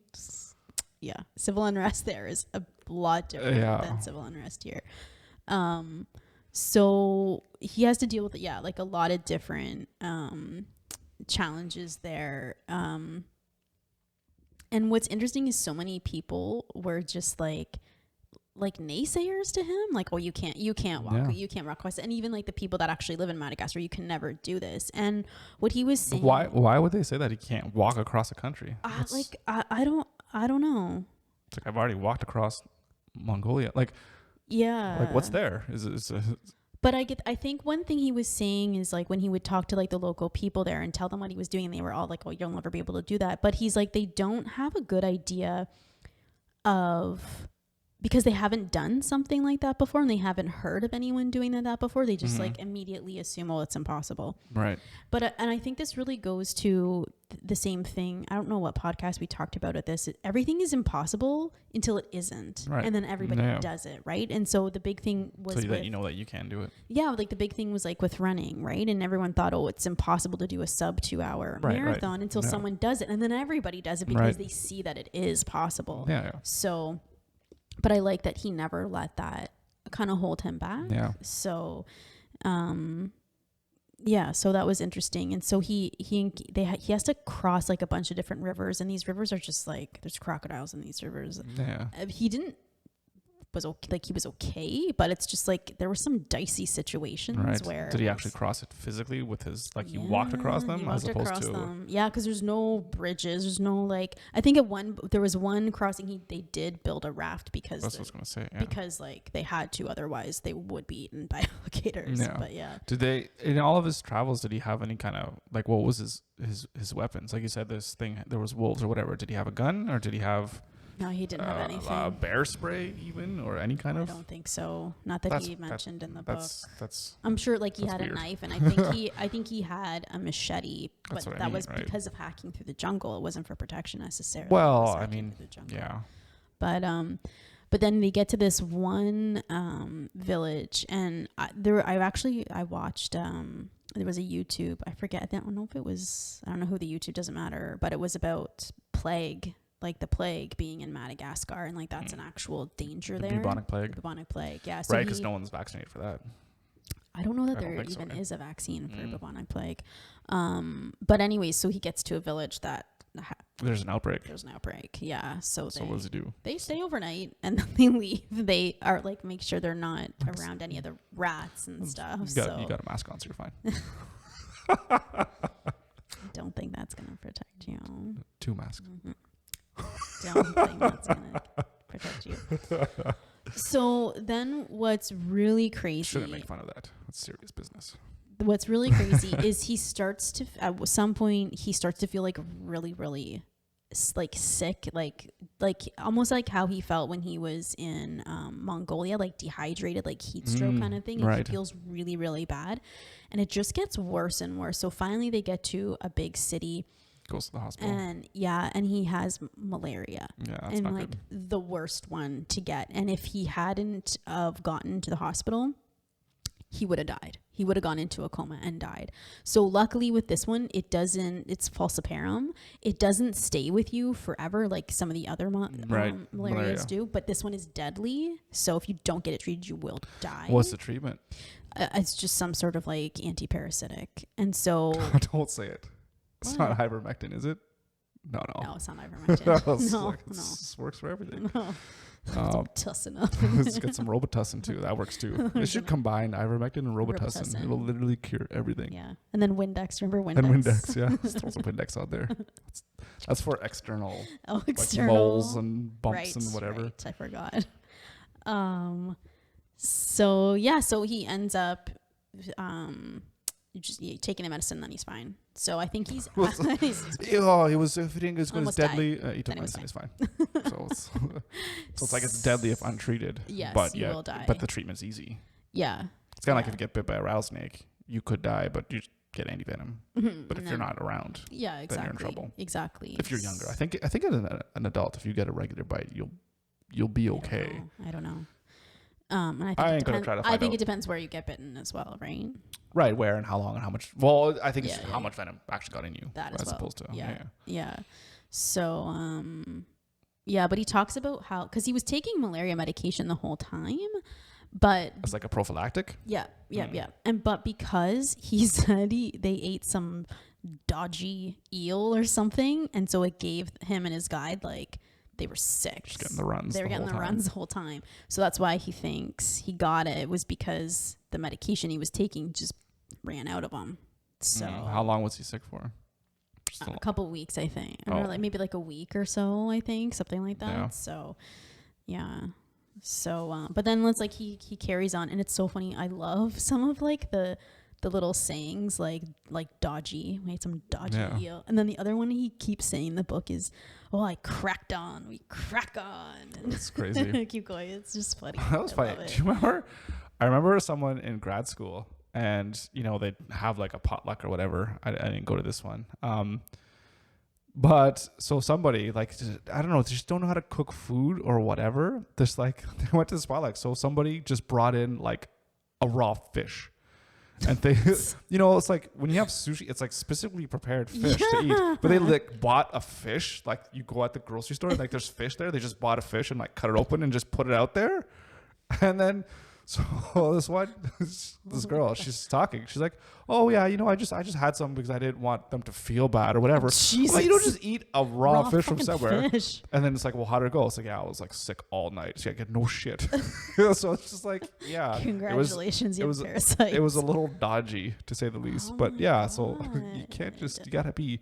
civil unrest there is a lot different than civil unrest here. So he has to deal with like a lot of different challenges there. And what's interesting is so many people were just like naysayers to him, like, oh, you can't walk across. And even like the people that actually live in Madagascar, you can never do this. And what he was saying, why would they say that he can't walk across a country? I don't know. It's like, I've already walked across Mongolia. Like, what's there? But I think one thing he was saying is like when he would talk to like the local people there and tell them what he was doing, and they were all like, "Oh, you'll never be able to do that." But he's like, they don't have a good idea of, because they haven't done something like that before and they haven't heard of anyone doing that before. They just like immediately assume, oh, it's impossible. Right. But and I think this really goes to the same thing. I don't know what podcast we talked about at this. Everything is impossible until it isn't. Right. And then everybody does it. Right. And so the big thing was so that you know that you can do it. Yeah. Like the big thing was like with running. Right. And everyone thought, oh, it's impossible to do a sub 2 hour marathon until someone does it. And then everybody does it because they see that it is possible. Yeah. So, but I like that he never let that kind of hold him back. Yeah. So, yeah, so that was interesting. And so he has to cross like a bunch of different rivers, and these rivers are just like, there's crocodiles in these rivers. Yeah. He was okay, but it's just like there were some dicey situations where did he actually cross it physically with his he walked across them as opposed to because there's no bridges, there's no like, I think there was one crossing they did build a raft because that's what I was gonna say, because like they had to, otherwise they would be eaten by alligators. But did they, in all of his travels, did he have any kind of like, what was his weapons? Like you said, there was wolves or whatever. Did he have a gun, or did he have No, he didn't have anything. Bear spray even, or any kind of? I don't think so. Not that he mentioned in the book. That's. I'm sure like he had weird. A knife, and I think he had a machete, but that was because of hacking through the jungle. It wasn't for protection necessarily. Well, I mean, yeah. But then they get to this one village, and I watched there was a YouTube. I forget. I don't know if it was. I don't know who the YouTube, doesn't matter. But it was about plague. Like the plague being in Madagascar, and like that's an actual danger there. Bubonic plague. Bubonic plague, yeah. So right, because no one's vaccinated for that. I don't know that there even is a vaccine for bubonic plague. But anyways, so he gets to a village that there's an outbreak. Yeah. So what does he do? They stay overnight and then they leave. They are like, make sure they're not around any of the rats and stuff. You got a mask on, so you're fine. I don't think that's gonna protect you. 2 masks. Don't think that's gonna protect you. So then what's really crazy, shouldn't make fun of that. That's serious business. What's really crazy is he starts to, at some point he starts to feel like really, really like sick, like almost like how he felt when he was in Mongolia, like dehydrated, like heat stroke kind of thing. And he feels really, really bad, and it just gets worse and worse. So finally they get to a big city, goes to the hospital, and he has malaria, that's and not like good. the worst one to get. And if he hadn't have gotten to the hospital, he would have died. He would have gone into a coma and died. So luckily with this one, it's falciparum. It doesn't stay with you forever like some of the other malarias do, but this one is deadly. So if you don't get it treated, you will die. What's the treatment? It's just some sort of like anti-parasitic. And so don't say it. It's not ivermectin, is it? No, it's not ivermectin. No. This works for everything. No. Robitussin up. Let's get some Robitussin too. That works too. They should combine ivermectin and Robitussin. It'll literally cure everything. Yeah. And then Windex. Remember Windex? And Windex, yeah. Let's throw some Windex out there. That's for external. External. Like moles and bumps and whatever. Right. I forgot. So he ends up just taking a medicine, then he's fine. So I think he was if it ain't as good as deadly, he took medicine, he's fine. So it's like it's deadly if untreated. Yes, but you will die. But the treatment's easy. Yeah. It's kind of like if you get bit by a rattlesnake, you could die, but you get antivenom. But if you're not around, then you're in trouble. Exactly. If you're younger, I think as an adult, if you get a regular bite, you'll be okay. I don't know. And I think it depends where you get bitten as well, right? Right, where and how long and how much. Well, I think it's how much venom actually got in you. That as opposed to yeah. So but he talks about how, because he was taking malaria medication the whole time, but it's like a prophylactic. Yeah. But because he said they ate some dodgy eel or something, and so it gave him and his guide like. They were sick. Just getting the runs. They were getting the runs the whole time. So that's why he thinks he got it. It was because the medication he was taking just ran out of him. So how long was he sick for? A couple of weeks, I think. I don't know, like maybe like a week or so, I think, something like that. Yeah. So, yeah. So, but then it's like he carries on, and it's so funny. I love some of like the little sayings, like dodgy, made some dodgy eel. And then the other one he keeps saying in the book is, "Oh, I cracked on. We crack on." That's crazy. Keep going. It's just funny. That was funny. Do you remember? I remember someone in grad school, and you know they'd have like a potluck or whatever. I didn't go to this one. But so somebody like, I don't know, they just don't know how to cook food or whatever. Just like they went to the potluck. So somebody just brought in like a raw fish. And they, you know, it's like when you have sushi, it's like specifically prepared fish to eat. But they like bought a fish. Like you go at the grocery store, like there's fish there. They just bought a fish and like cut it open and just put it out there. And then, so this girl, she's talking. She's like, "Oh yeah, you know, I just had some because I didn't want them to feel bad or whatever." Jesus. Like, you don't just eat a raw fish from somewhere. Fish. And then it's like, "Well, how'd it go?" It's like, "Yeah, I was like sick all night. So I get no shit." So it's just like, yeah. Congratulations, you parasite. It was a little dodgy to say the least. But yeah, God. so you can't just, you gotta be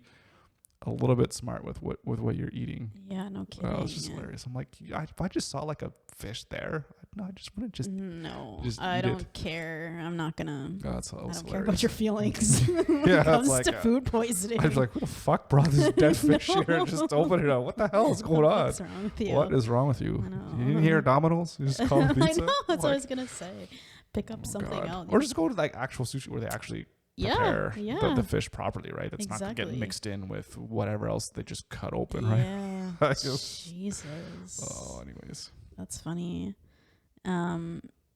a little bit smart with what you're eating. Yeah, no kidding. It's just hilarious. I'm like, if I just saw like a fish there, I just wouldn't just. No, just I don't care. I'm not gonna. Oh, that's I don't hilarious. care about your feelings. When Yeah, it comes it's like to food poisoning. I was like, who the fuck brought this dead fish here and just opened it up? What the hell is going on? What's wrong with you? What is wrong with you? I know. You didn't hear Domino's? You just called pizza? I know. That's what I Like, was gonna say. Pick up something God. else. Or just go to like actual sushi where they actually prepare the fish properly, right? It's not going to get mixed in with whatever else they just cut open, right? Yeah. Jesus. Oh, anyways. That's funny.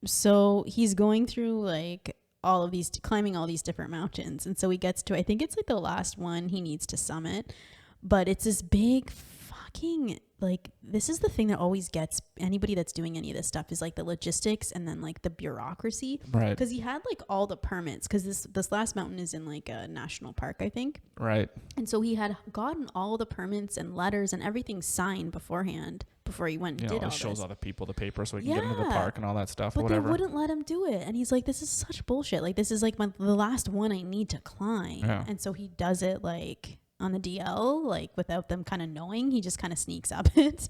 So he's going through like all of these, climbing all these different mountains. And so he gets to, I think it's like the last one he needs to summit, but it's this big fucking, like, this is the thing that always gets anybody that's doing any of this stuff is like the logistics and then like the bureaucracy. Right. Because he had like all the permits, because this last mountain is in like a national park, I think. Right. And so he had gotten all the permits and letters and everything signed beforehand before he went and did all this. Shows all the people the paper so he can get into the park and all that stuff or but whatever. they wouldn't let him do it. And he's like, this is such bullshit. Like, this is like the last one I need to climb. Yeah. And so he does it like on the DL, like without them kind of knowing. He just kind of sneaks up it.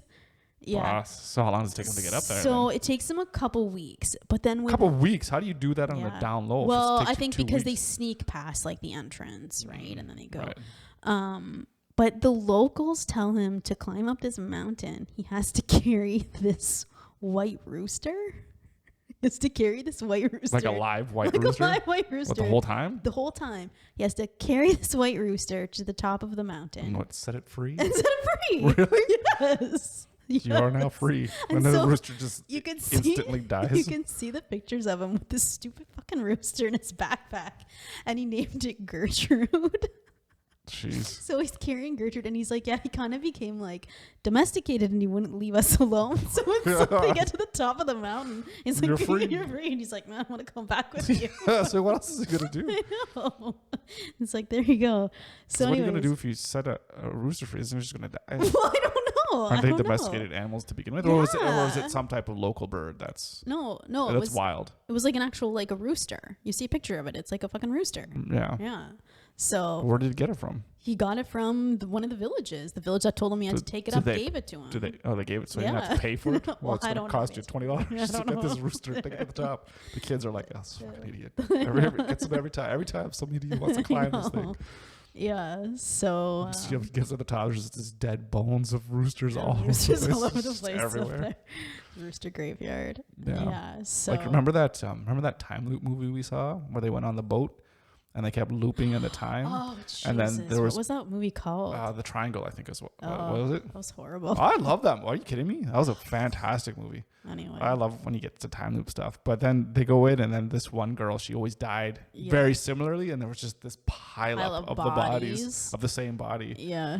Yeah. Wow. So how long does it take him to get up there? So it takes him a couple weeks, but then a couple weeks? How do you do that on the down low? Well, I think because they sneak past like the entrance, right? And then they go. Right. But the locals tell him to climb up this mountain, he has to carry this white rooster. He has to carry this white rooster. Like a live white rooster? A live white rooster. What, the whole time? The whole time. He has to carry this white rooster to the top of the mountain. And what, set it free? And set it free. Really? Yes. You are now free. And then the rooster just instantly dies. You can see the pictures of him with this stupid fucking rooster in his backpack. And he named it Gertrude. Jeez. So he's carrying Gertrude, and he's like, yeah, he kind of became like domesticated, and he wouldn't leave us alone. So once they get to the top of the mountain, he's like, you're free. You're free. And he's like, man, I want to come back with you. So what else is he gonna do? I know. It's like, there you go. So what are you gonna do if you set a rooster free? Isn't he just gonna die? Well, I don't know. Aren't they domesticated animals to begin with, or is it some type of local bird that's that's wild? It was like an actual like a rooster. You see a picture of it. It's like a fucking rooster. Yeah. Yeah. So where did he get it from? He got it from one of the villages. The village that told him he had to take it up gave it to him. They gave it so he didn't have to pay for it? Well, it's going to cost you $20 to get this rooster to get to the top. The kids are like, oh, this fucking idiot. Gets them every time. Every time some idiot wants to climb this thing. Yeah, so gets to the top. There's just this dead bones of roosters all over the place. Everywhere. Rooster graveyard. Yeah. So like remember that time loop movie we saw where they went on the boat and they kept looping in the time? Oh, Jesus. And then there was, what was that movie called? The Triangle, I think is what was it? That was horrible. I love that. Are you kidding me? That was a fantastic movie. Anyway. I love when you get to time loop stuff. But then they go in, and then this one girl, she always died very similarly, and there was just this pile up of the bodies of the same body. Yeah.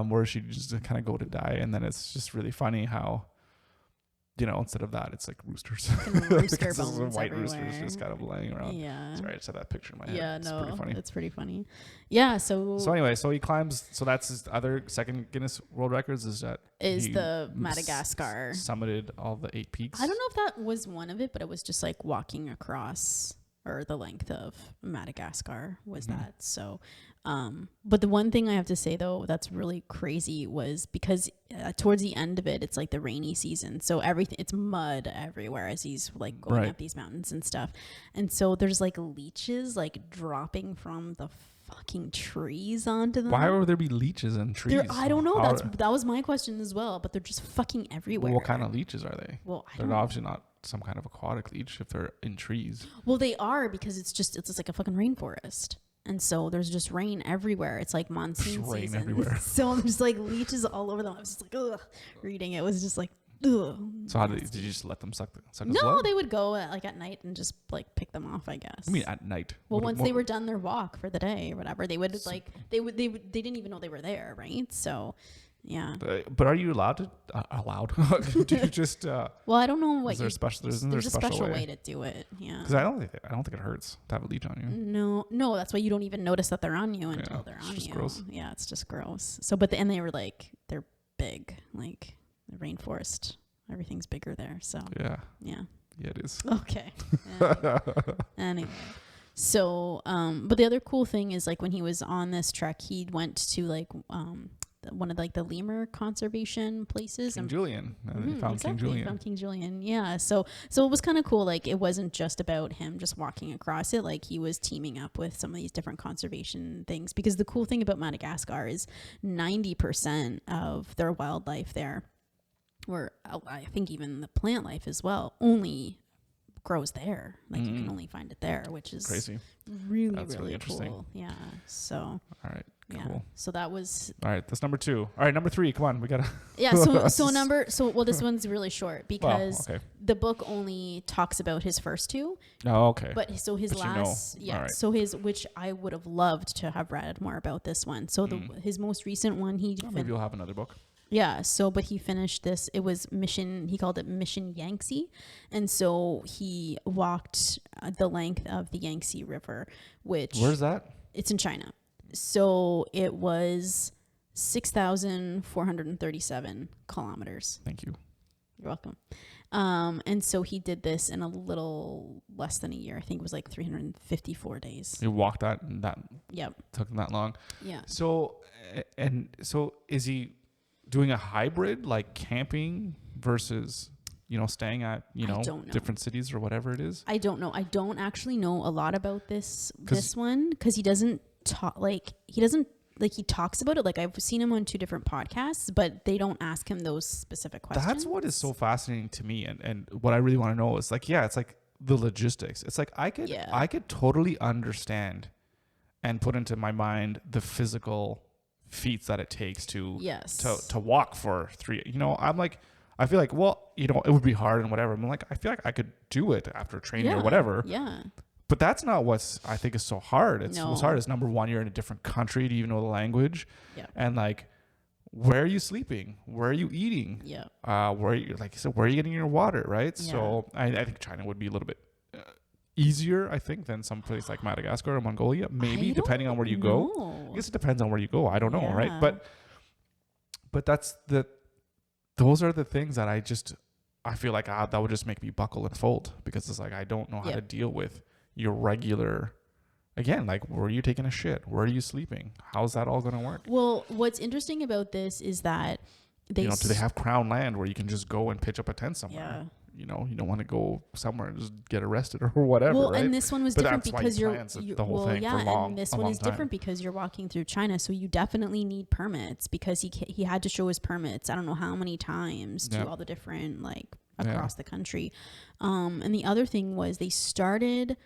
Where she just kind of go to die, and then it's just really funny how, instead of that, it's like roosters. Rooster bones white everywhere. roosters just kind of laying around. Yeah. Sorry, I just had that picture in my head. Yeah, it's pretty funny. It's pretty funny. Yeah, so anyway, so he climbs. So that's his other second Guinness World Records is the Madagascar. Summited all the 8 peaks. I don't know if that was one of it, but it was just like walking across or the length of Madagascar was that. So, but the one thing I have to say though, that's really crazy was because towards the end of it, it's like the rainy season. So everything, it's mud everywhere as he's like going up these mountains and stuff. And so there's like leeches like dropping from the fucking trees onto them. Why would there be leeches in trees? I don't know. That was my question as well, but they're just fucking everywhere. Well, what kind of leeches are they? Well, they're obviously not some kind of aquatic leech if they're in trees. Well, they are because it's just like a fucking rainforest. And so there's just rain everywhere. It's like monsoon rain season. everywhere. So there's like leeches all over them. I was just like, ugh, reading it was just like, ugh. So did you just let them suck his No, blood? they would go at night and just like pick them off, I guess. I mean, at night. Well, once they were done their walk for the day or whatever, they would they didn't even know they were there, right? So, yeah. But are you allowed to? Do you just? Well, I don't know what. There's a special way to do it. Yeah. Because I don't think it hurts to have a leech on you. No, that's why you don't even notice that they're on you until they're on you. Gross. Yeah, it's just gross. So, and they were like they're big, like the rainforest. Everything's bigger there. So. Yeah. Yeah. Yeah, it is. Okay. Anyway. So, but the other cool thing is like when he was on this trek, he went to like one of like the lemur conservation places. King Julian. He found King Julian. He found King Julian. Yeah. So it was kind of cool. Like it wasn't just about him just walking across it. Like he was teaming up with some of these different conservation things, because the cool thing about Madagascar is 90% of their wildlife there, or I think even the plant life as well, only grows there. Like you can only find it there, which is crazy. That's really interesting. cool. Yeah. So. All right. Cool. Yeah. So that was. All right. That's number 2. All right. Number 3. Come on. We gotta. Yeah. Well, this one's really short because the book only talks about his first 2. Oh, okay. But so his last, right. So which I would have loved to have read more about this one. So his most recent one, maybe you'll have another book. Yeah. So, but he finished this. It was he called it Mission Yangtze. And so he walked the length of the Yangtze River, which. Where's that? It's in China. So it was 6,437 kilometers. Thank you. You're welcome. And so he did this in a little less than a year. I think it was like 354 days. You walked that. Yep. Took him that long. Yeah. So is he doing a hybrid, like camping versus, staying at, different cities or whatever it is? I don't know. I don't actually know a lot about this one, because he doesn't talk he talks about it. Like I've seen him on 2 different podcasts, but they don't ask him those specific questions. That's what is so fascinating to me. And what I really want to know is like, it's like the logistics. It's like I could totally understand and put into my mind the physical feats that it takes to walk for 3, I'm like, I feel like, well, it would be hard and whatever. I'm like, I feel like I could do it after training or whatever. Yeah. But that's not what's I think is so hard. What's hard is, number 1, you're in a different country. Do you even know the language? Yeah. And like, where are you sleeping? Where are you eating? Yeah. Where you where are you getting your water? Right. Yeah. So I think China would be a little bit easier, I think, than some place like Madagascar or Mongolia. Maybe depending on where you go. I guess it depends on where you go. I don't know. Yeah. Right. But those are the things that I feel like that would just make me buckle and fold, because it's like I don't know how to deal with your regular, again, like, where are you taking a shit? Where are you sleeping? How's that all going to work? Well, what's interesting about this is that do they have crown land where you can just go and pitch up a tent somewhere? Yeah. You don't want to go somewhere and just get arrested or whatever. Well, right? And this one was different because the whole thing for long. And this one is different because you're walking through China, so you definitely need permits, because he had to show his permits. I don't know how many times to all the different across the country. And the other thing was did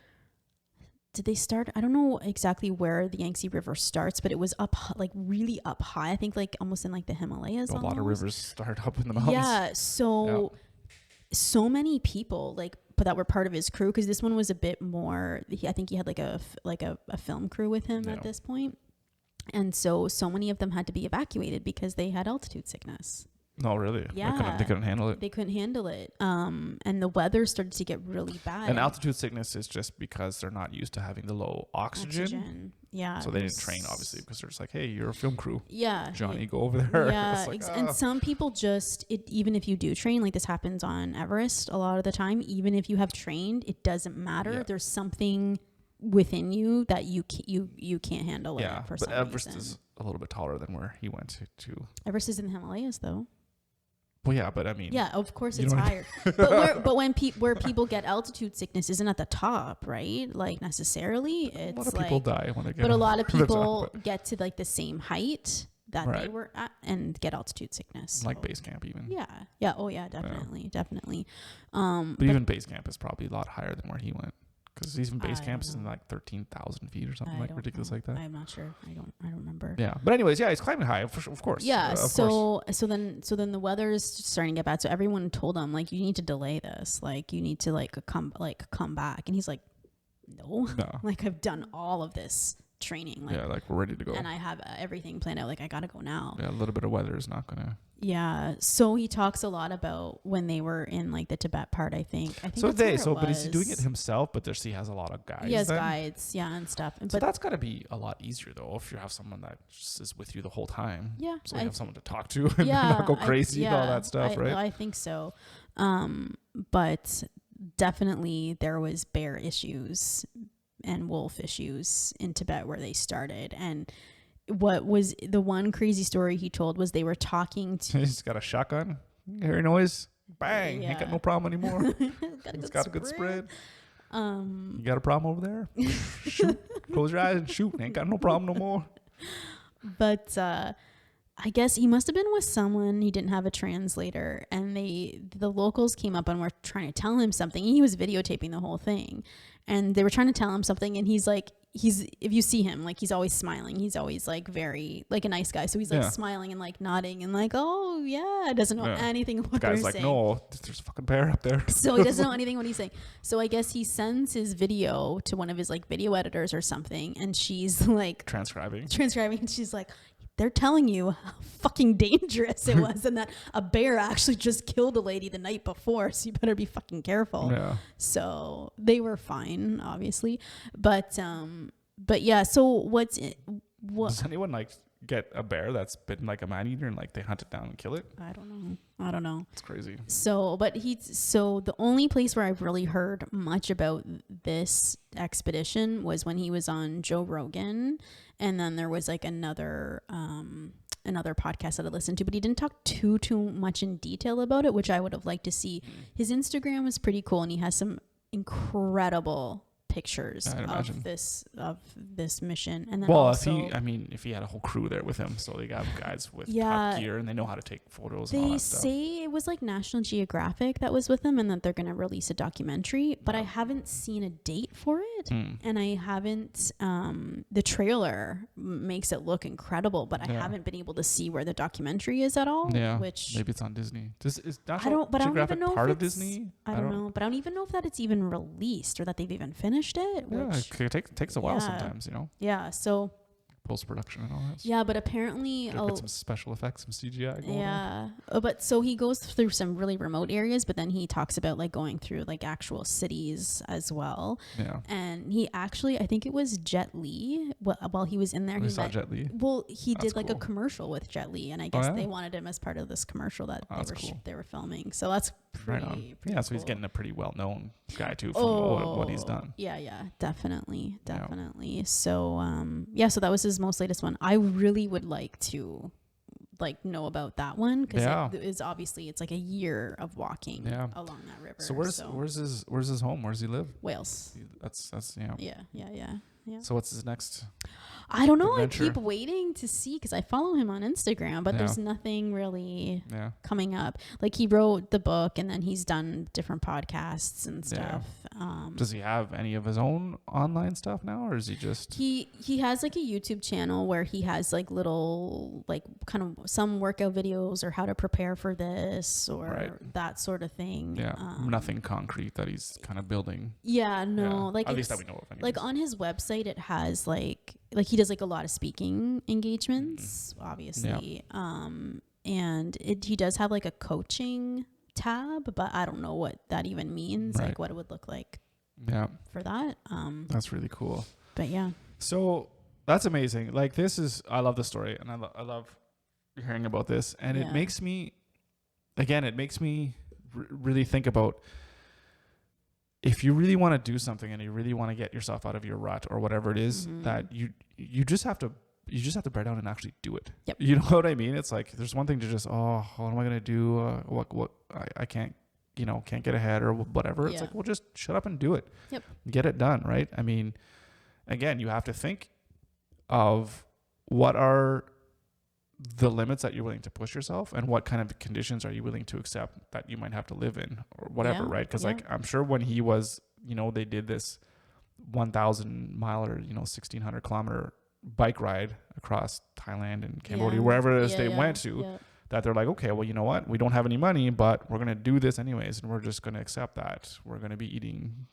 they start? I don't know exactly where the Yangtze River starts, but it was really up high. I think almost in the Himalayas. A lot of rivers start up in the mountains. Yeah. So many people but that were part of his crew, because this one was a bit more. I think he had a film crew with him at this point, and so many of them had to be evacuated because they had altitude sickness. No, really? Yeah. They couldn't handle it. They couldn't handle it. And the weather started to get really bad. And altitude sickness is just because they're not used to having the low oxygen. Yeah. So they didn't train, obviously, because they're just like, hey, you're a film crew. Yeah. Johnny, go over there. Yeah. Like, And some people just, even if you do train, like this happens on Everest a lot of the time, even if you have trained, it doesn't matter. Yeah. There's something within you that you can't handle it for some Everest reason. is a little bit taller than where he went to. Everest is in the Himalayas, though. Well, yeah, but I mean, yeah, of course you it's know what I higher. but where people get altitude sickness isn't at the top, right? Like necessarily, it's a lot of like people die when they get. but a lot of to the people top. get to like the same height that they Right. were at and get altitude sickness. Like So, base camp, even. yeah. Oh yeah, definitely. But even base camp is probably a lot higher than where he went, because even base I camp don't is in know. like 13,000 feet or something I like don't ridiculous know. like that. I'm not sure. I don't remember. Yeah, but anyways, yeah, he's climbing high, of course. Yeah. Of So then the weather is starting to get bad. So everyone told him like, you need to delay this. Like you need to come back. And he's like, no. Like I've done all of this training. Like, yeah, like we're ready to go. and I have everything planned out. Like I gotta go now. Yeah, a little bit of weather is not gonna. Yeah. So he talks a lot about when they were in like the Tibet part. I think. So that's where it but he's doing it was. himself. But he has a lot of guys. He has then. guides, yeah, and stuff. So But that's got to be a lot easier though, if you have someone that just is with you the whole time. yeah, So you have someone to talk to and yeah, not go crazy and all that stuff, right? I think so. But definitely there was bear issues and wolf issues in Tibet where they started. And what was the one crazy story he told was they were talking to He's got a shotgun. You hear a noise? Bang! Yeah. Ain't got no problem anymore. He's got a good spread. You got a problem over there? Shoot. Close your eyes and shoot. Ain't got no problem no more. But I guess he must have been with someone. He didn't have a translator, and the locals came up and were trying to tell him something. He was videotaping the whole thing, and they were trying to tell him something. And he's like, if you see him, like he's always smiling. He's always like very like a nice guy. So he's like smiling and like nodding and like, oh yeah, doesn't know anything of what the guy's they're like, saying. no, there's a fucking bear up there. So he doesn't know anything what he's saying. So I guess he sends his video to one of his like video editors or something, and she's like transcribing, and she's like, they're telling you how fucking dangerous it was and that a bear actually just killed a lady the night before, so you better be fucking careful. Yeah. So they were fine, obviously. But yeah, so does anyone like get a bear that's bitten like a man eater and like they hunt it down and kill it? I don't know. It's crazy. So the only place where I've really heard much about this expedition was when he was on Joe Rogan, and then there was like another podcast that I listened to, but he didn't talk too much in detail about it, which I would have liked to see. His Instagram was pretty cool, and he has some incredible pictures of this mission. And then if he had a whole crew there with him, so they got guys with top gear and they know how to take photos and all that stuff. They say it was like National Geographic that was with them, and that they're going to release a documentary, but I haven't seen a date for it. And I haven't the trailer makes it look incredible, but I haven't been able to see where the documentary is at all. Which maybe it's on Disney. Is I don't even know part if of Disney? I don't know, but I don't even know if that it's even released or that they've even finished it. It takes a while sometimes, Yeah, so post-production and all that. Yeah, but apparently put some special effects, some CGI going on. But so he goes through some really remote areas, but then he talks about like going through like actual cities as well. Yeah. And he actually, I think it was Jet Li, while he was in there. He saw Jet Li? Well, he That's did like cool. a commercial with Jet Li, and I guess they wanted him as part of this commercial that they were filming. So that's pretty yeah, so he's cool. getting a pretty well-known guy too from what he's done. Yeah, definitely. So so that was his most latest one. I really would like to know about that one, because it's obviously it's like a year of walking along that river. So where's his home? Where does he live? Wales. That's Yeah. So what's his next? I don't know. adventure? I keep waiting to see, because I follow him on Instagram, but there's nothing really coming up. Like he wrote the book, and then he's done different podcasts and stuff. Does he have any of his own online stuff now, or is he just he has like a YouTube channel where he has like little like kind of some workout videos or how to prepare for this or that sort of thing. Nothing concrete that he's kind of building. Like at least that we know of. Anyways. Like on his website it has like he does like a lot of speaking engagements, obviously. and he does have like a coaching tab, but I don't know what that even means, Right. like what it would look like Yeah. for that. That's really cool. But yeah. So that's amazing. Like this is, I love the story, and I love hearing about this, and it makes me, again, really think about, if you really want to do something and you really want to get yourself out of your rut or whatever it is, that you just have to bear down and actually do it. Yep. You know what I mean? It's like, there's one thing to just, what am I going to do? What I can't get ahead or whatever. It's like, well, just shut up and do it. Yep. Get it done. Right. I mean, again, you have to think of what are the limits that you're willing to push yourself, and what kind of conditions are you willing to accept that you might have to live in or whatever. Right. Cause like, I'm sure when he was, they did this 1,000 mile or, 1,600 kilometer bike ride across Thailand and Cambodia, wherever it is they went to, that they're like, okay, well, you know what? We don't have any money, but we're going to do this anyways. And we're just going to accept that. We're going to be eating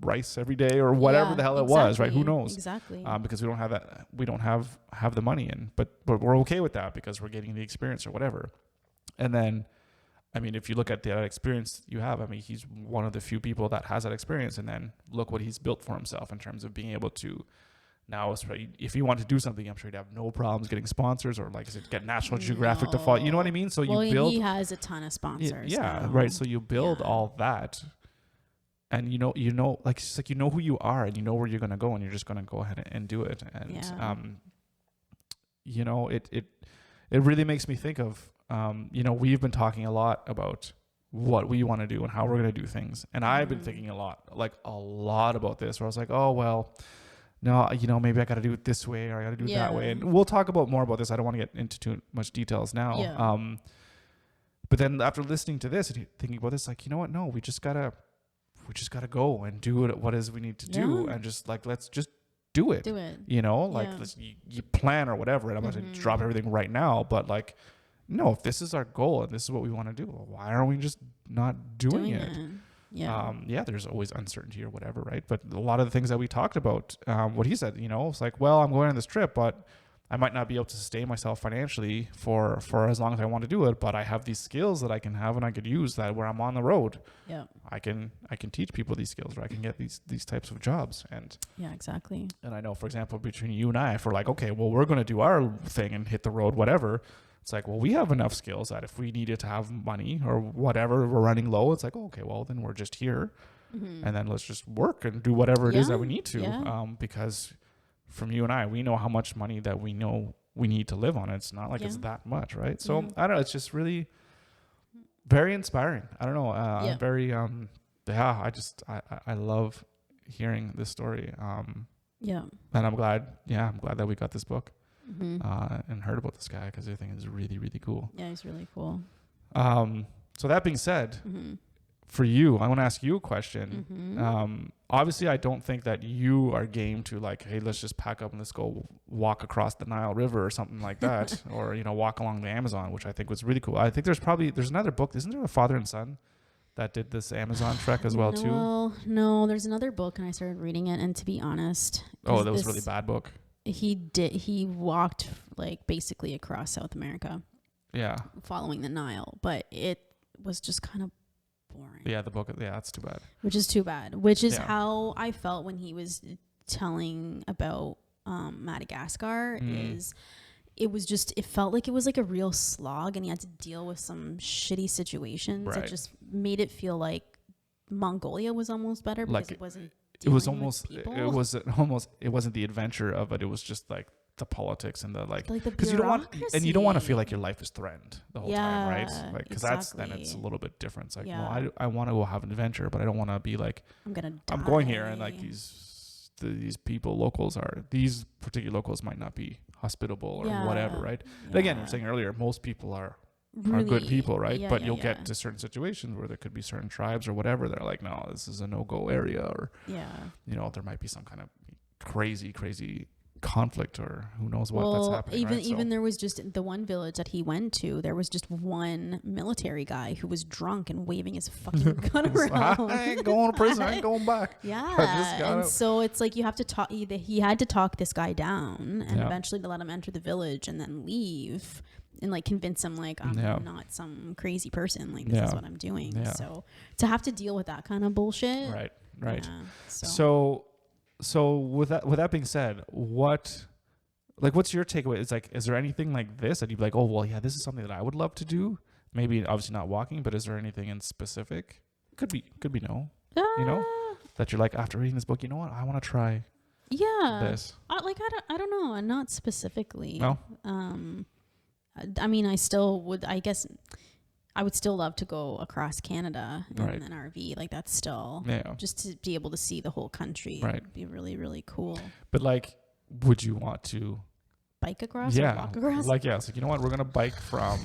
rice every day or whatever the hell it was, right? Who knows? Exactly. Because we don't have that. We don't have the money in, but we're okay with that because we're getting the experience or whatever. And then, I mean, if you look at that experience you have, I mean, he's one of the few people that has that experience. And then look what he's built for himself in terms of being able to, now, if you want to do something, I'm sure you'd have no problems getting sponsors, or like I said, get National Geographic to follow. You know what I mean? So you build. He has a ton of sponsors. Right. So you build all that, and like it's like who you are, and you know where you're gonna go, and you're just gonna go ahead and do it. And it really makes me think of we've been talking a lot about what we want to do and how we're gonna do things, and I've been thinking a lot about this. Where I was like, oh well. No, maybe I got to do it this way, or I got to do it that way. And we'll talk about more about this. I don't want to get into too much details now. Yeah. But then after listening to this and thinking about this, like, you know what? No, we just gotta go and do what is we need to do, and just like, let's just do it. Let's you plan or whatever. And I'm not going to drop everything right now, but like, no, if this is our goal and this is what we want to do, why are we just not doing it? There's always uncertainty or whatever, right? But a lot of the things that we talked about, what he said, it's like, well, I'm going on this trip, but I might not be able to sustain myself financially for as long as I want to do it, but I have these skills that I can have and I could use that where I'm on the road. Yeah. I can teach people these skills, or I can get these types of jobs. And exactly. And I know, for example, between you and I, if we're like, okay, well, we're going to do our thing and hit the road, whatever. It's like, well, we have enough skills that if we needed to have money or whatever, we're running low. It's like, oh, okay, well, then we're just here. And then let's just work and do whatever it is that we need to. Because from you and I, we know how much money that we know we need to live on. It's not like it's that much, right? So I don't know. It's just really very inspiring. I don't know. I'm very, I love hearing this story. And I'm glad that we got this book. And heard about this guy, because I think it's really, really cool. Yeah, he's really cool. So that being said, for you, I want to ask you a question. Obviously, I don't think that you are game to like, hey, let's just pack up and let's go walk across the Nile River or something like that, or walk along the Amazon, which I think was really cool. I think there's another book. Isn't there a father and son that did this Amazon trek as well too? No, there's another book, and I started reading it, and to be honest, that was a really bad book. He walked like basically across South America. Yeah. Following the Nile, but it was just kind of boring. Yeah, the book. Yeah, that's too bad. Which is too bad. Which is how I felt when he was telling about Madagascar. It felt like it was like a real slog, and he had to deal with some shitty situations. Right. It just made it feel like Mongolia was almost better because it wasn't. It wasn't the adventure of it. It was just like the politics and the because you don't want to feel like your life is threatened the whole time, right? Like, because then it's a little bit different. It's like, well, I want to go have an adventure, but I don't want to be like, I'm going here, and like these these particular locals might not be hospitable or whatever, right? And again, you were saying earlier, most people are good people, right? But you'll get to certain situations where there could be certain tribes or whatever. They're like, no, this is a no-go area, or there might be some kind of crazy conflict, or who knows what that's happening. Even there was just the one village that he went to. There was just one military guy who was drunk and waving his fucking gun around. I ain't going to prison. I ain't going back. Yeah, so it's like you have to talk. He had to talk this guy down, and eventually to let him enter the village and then leave. and like convince him like I'm Yeah. not some crazy person, like this Yeah. is what I'm doing. Yeah. So to have to deal with that kind of bullshit. Right. Right. Yeah, So with that being said, what's your takeaway? It's like, is there anything like this that you'd be like, oh well, yeah, this is something that I would love to do? Maybe obviously not walking, but is there anything in specific? Could be no. You know, that you're like, after reading this book, you know what, I want to try this. I don't know, and not specifically. No. I mean, I still would. I guess I would still love to go across Canada in Right. an RV. Like that's still just to be able to see the whole country. Right. Would be really, really cool. But like, would you want to bike across or walk across? Like, yeah, it's like, you know what, we're gonna bike from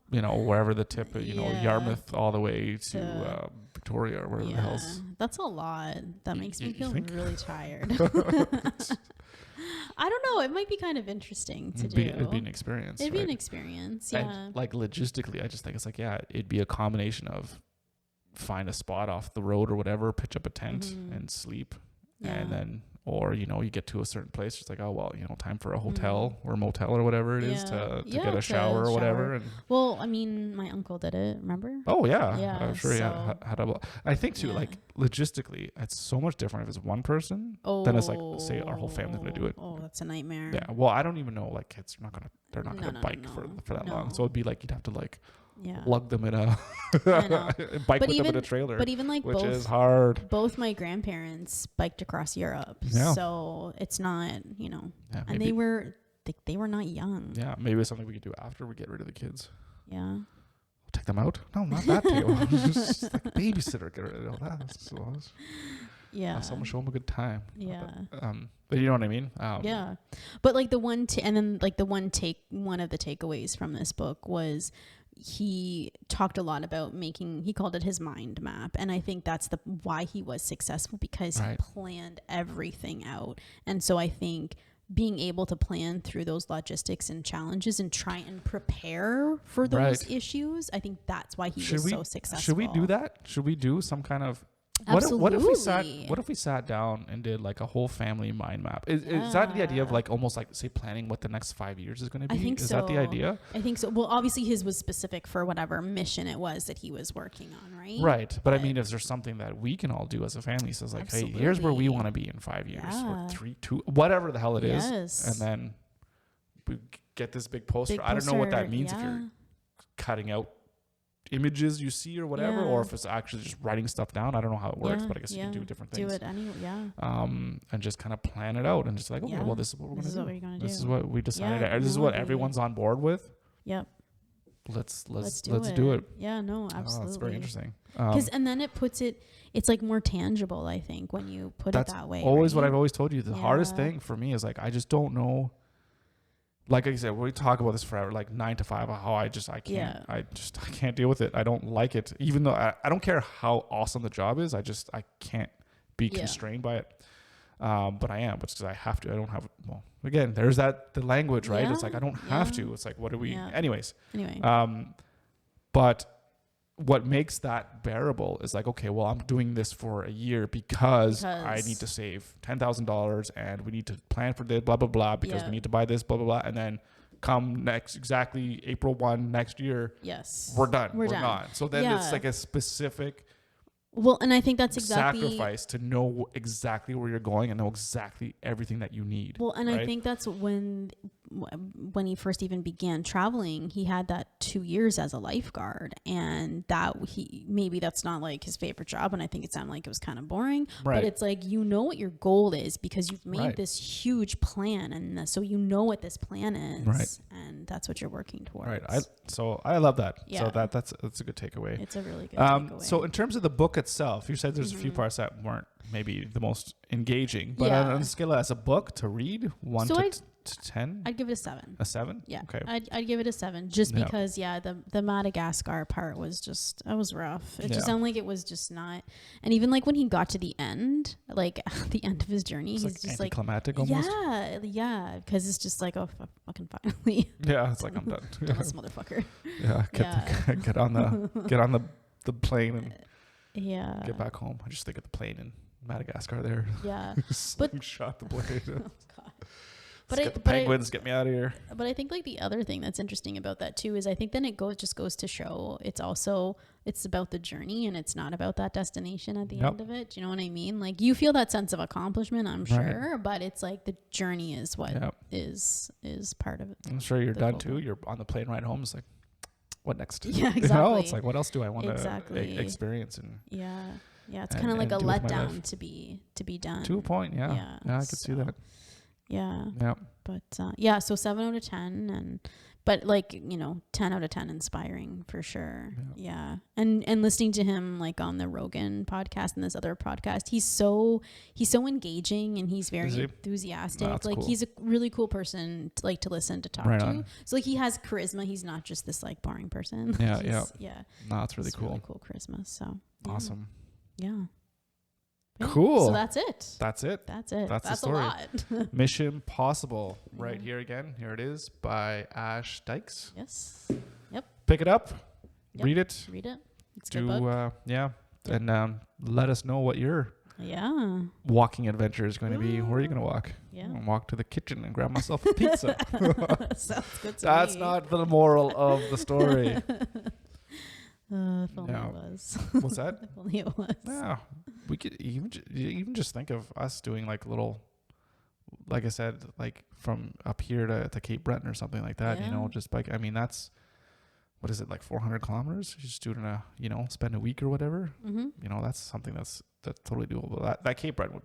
you know, wherever the tip, you know, Yarmouth all the way to Victoria or wherever the hell's. That's a lot. That makes me feel think? really tired. I don't know. It might be kind of interesting to do. It'd be an experience. It'd be an experience. Yeah. And like logistically, I just think it's like, yeah, it'd be a combination of find a spot off the road or whatever, pitch up a tent and sleep. Yeah. And then, or, you know, you get to a certain place, it's like, oh, well, you know, time for a hotel or motel or whatever it is to get a shower or whatever. And well, I mean, my uncle did it, remember? Oh, yeah. Yeah, I'm sure, I think, too, like, logistically, it's so much different if it's one person than it's like, say, our whole family's going to do it. Oh, that's a nightmare. Yeah. Well, I don't even know, like, kids are not going to, they're not going to bike for that long. So it'd be like, you'd have to, like, lug them in a bike with them in a trailer, but even like which is hard. Both my grandparents biked across Europe, so it's not, you know, and they were not young. Yeah, maybe it's something we could do after we get rid of the kids. Yeah, we'll take them out. No, not that table. Just like babysitter, get rid of all that. So have someone show them a good time. Yeah. But you know what I mean? Yeah. But like one of the takeaways from this book was he talked a lot about he called it his mind map. And I think that's why he was successful, because he planned everything out. And so I think being able to plan through those logistics and challenges and try and prepare for those issues, I think that's why he was so successful. Should we do that? Should we do some kind of Absolutely. What if we sat down and did like a whole family mind map? Is that the idea of like almost like, say, planning what the next 5 years is going to be? I think is so. that the idea? I think so. Well, obviously his was specific for whatever mission it was that he was working on, right? Right. But I mean, is there something that we can all do as a family? So it's like, hey, here's where we want to be in 5 years or 3, 2, whatever the hell it is. And then we get this big poster. I don't know what that means if you're cutting out images you see or whatever, or if it's actually just writing stuff down. I don't know how it works, but I guess you can do different things. Do it anyway, and just kind of plan it out and just like, okay, well, this is what we're going to do. This is what we decided. This is what everyone's on board with. Yep. Let's do it. Yeah, no, absolutely. That's very interesting. And then it's like more tangible, I think, when you put it that way. That's always what I've always told you. The hardest thing for me is like, I just don't know. Like I said, we talk about this forever, like 9 to 5, how I can't deal with it. I don't like it. Even though I don't care how awesome the job is, I can't be constrained by it. But I am, because I have to. I don't have, well, again, there's the language, right? It's like, I don't have to. It's like, what do we, anyways. But what makes that bearable is like, okay, well, I'm doing this for a year because I need to save $10,000 and we need to plan for this, blah, blah, blah, because we need to buy this, blah, blah, blah. And then come exactly April 1 next year, we're done. We're done. So then it's like a specific and I think that's exactly sacrifice to know exactly where you're going and know exactly everything that you need. Well, and I think that's when he first even began traveling, he had that 2 years as a lifeguard, and maybe that's not like his favorite job, and I think it sounded like it was kind of boring, but it's like, you know what your goal is because you've made this huge plan, and so you know what this plan is, and that's what you're working towards. So I love that. So that's a good takeaway. It's a really good takeaway. So in terms of the book itself, you said there's a few parts that weren't maybe the most engaging, but on a scale as a book to read, 1 to 10, I'd give it a 7. A 7? Yeah. Okay. I'd give it a 7 just because the Madagascar part was just, it was rough. It just sounded like it was just not, and even like when he got to the end, like at the end of his journey, he's just like anticlimactic almost. Yeah, because it's just like, oh, fucking finally. Yeah, it's like, I'm done. This motherfucker. Get on the plane and get back home. I just think of the plane in Madagascar there. Yeah. Slingshot the blade. Oh, God. But Let's get the penguins. Get me out of here. But I think like the other thing that's interesting about that too is I think then it goes to show it's about the journey and it's not about that destination at the end of it. Do you know what I mean? Like you feel that sense of accomplishment, I'm sure, but it's like the journey is what is part of it. I'm sure you're done too. You're on the plane ride home. It's like, what next? Yeah, exactly. It's like, what else do I want to experience? And it's kind of like a letdown to be done. To a point, yeah, I could see that. Yeah. Yeah. But so 7 out of 10 but like, 10 out of 10 inspiring for sure. Yeah. And listening to him like on the Rogan podcast and this other podcast, he's so engaging and he's very enthusiastic. Like cool. He's a really cool person to listen to talk to. So like he has charisma. He's not just this like boring person. Yeah. No, it's really cool. Really cool charisma. So awesome. Yeah. Cool. So that's it. That's the story. A lot. Mission Possible. Right here again. Here it is by Ash Dykes. Yes. Yep. Pick it up. Yep. Read it. It's a good book. And let us know what your walking adventure is going to be. Where are you going to walk? Yeah. I'm going to walk to the kitchen and grab myself a pizza. Sounds good to That's me. not the moral of the story. If only it was. What's that? If only it was. Yeah. We could even just think of us doing like little, like I said, like from up here to Cape Breton or something like that, just like, I mean, that's, what is it, like 400 kilometers? You just do it in spend a week or whatever. Mm-hmm. That's something that's totally doable. That Cape Breton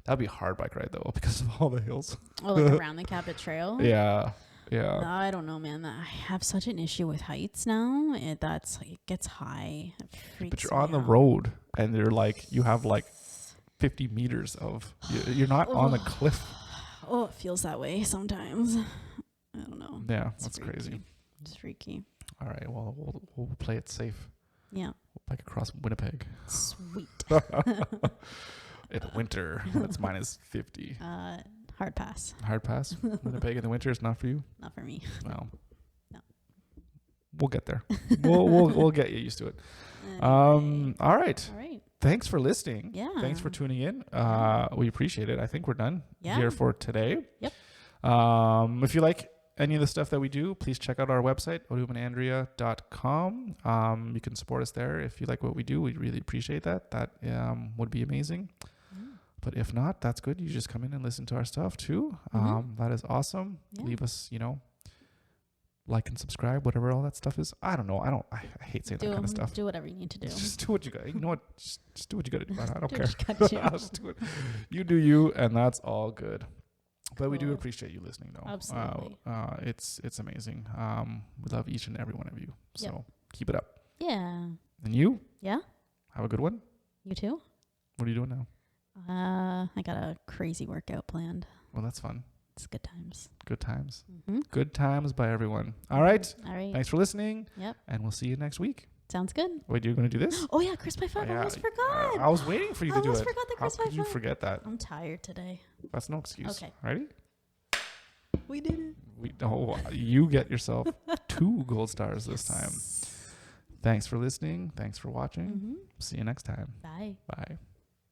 that'd be a hard bike ride though, because of all the hills. Oh, like around the Cabot Trail? Yeah. I don't know, man. I have such an issue with heights now. It gets high. But you're on the road and you're like, you have like 50 meters of, you're not on a cliff. Oh, it feels that way sometimes. I don't know. Yeah, that's crazy. It's freaky. All right, well, we'll play it safe. Yeah. Like across Winnipeg. Sweet. In the winter, when it's minus 50. Hard pass. Hard pass? Winnipeg in the winter is not for you? Not for me. No. No. We'll get there. We'll get you used to it. Anyway. All right. Thanks for listening. Yeah. Thanks for tuning in. We appreciate it. I think we're done here for today. Yep. If you like any of the stuff that we do, please check out our website, odumandandrea.com. You can support us there. If you like what we do, we really appreciate that. That would be amazing. But if not, that's good. You just come in and listen to our stuff too. That is awesome. Yeah. Leave us, like and subscribe, whatever all that stuff is. I don't know. I hate saying that kind of stuff. Do whatever you need to do. Just do what you got. You know what? Just do what you got to do. I don't care. Just do it. You do you, and that's all good. But we do appreciate you listening, though. Absolutely. It's amazing. We love each and every one of you. So keep it up. Yeah. And you? Yeah. Have a good one. You too. What are you doing now? I got a crazy workout planned. Well, that's fun. It's good times. Good times. Mm-hmm. Good times by everyone. All right. Thanks for listening. Yep. And we'll see you next week. Sounds good. Wait, you're going to do this? Oh, yeah. Chris by 5. I almost forgot. I was waiting for you to do it. I almost forgot the Chris by 5. How could you forget that? I'm tired today. That's no excuse. Okay. Ready? We did it. You get yourself 2 gold stars this time. Thanks for listening. Thanks for watching. See you next time. Bye. Bye.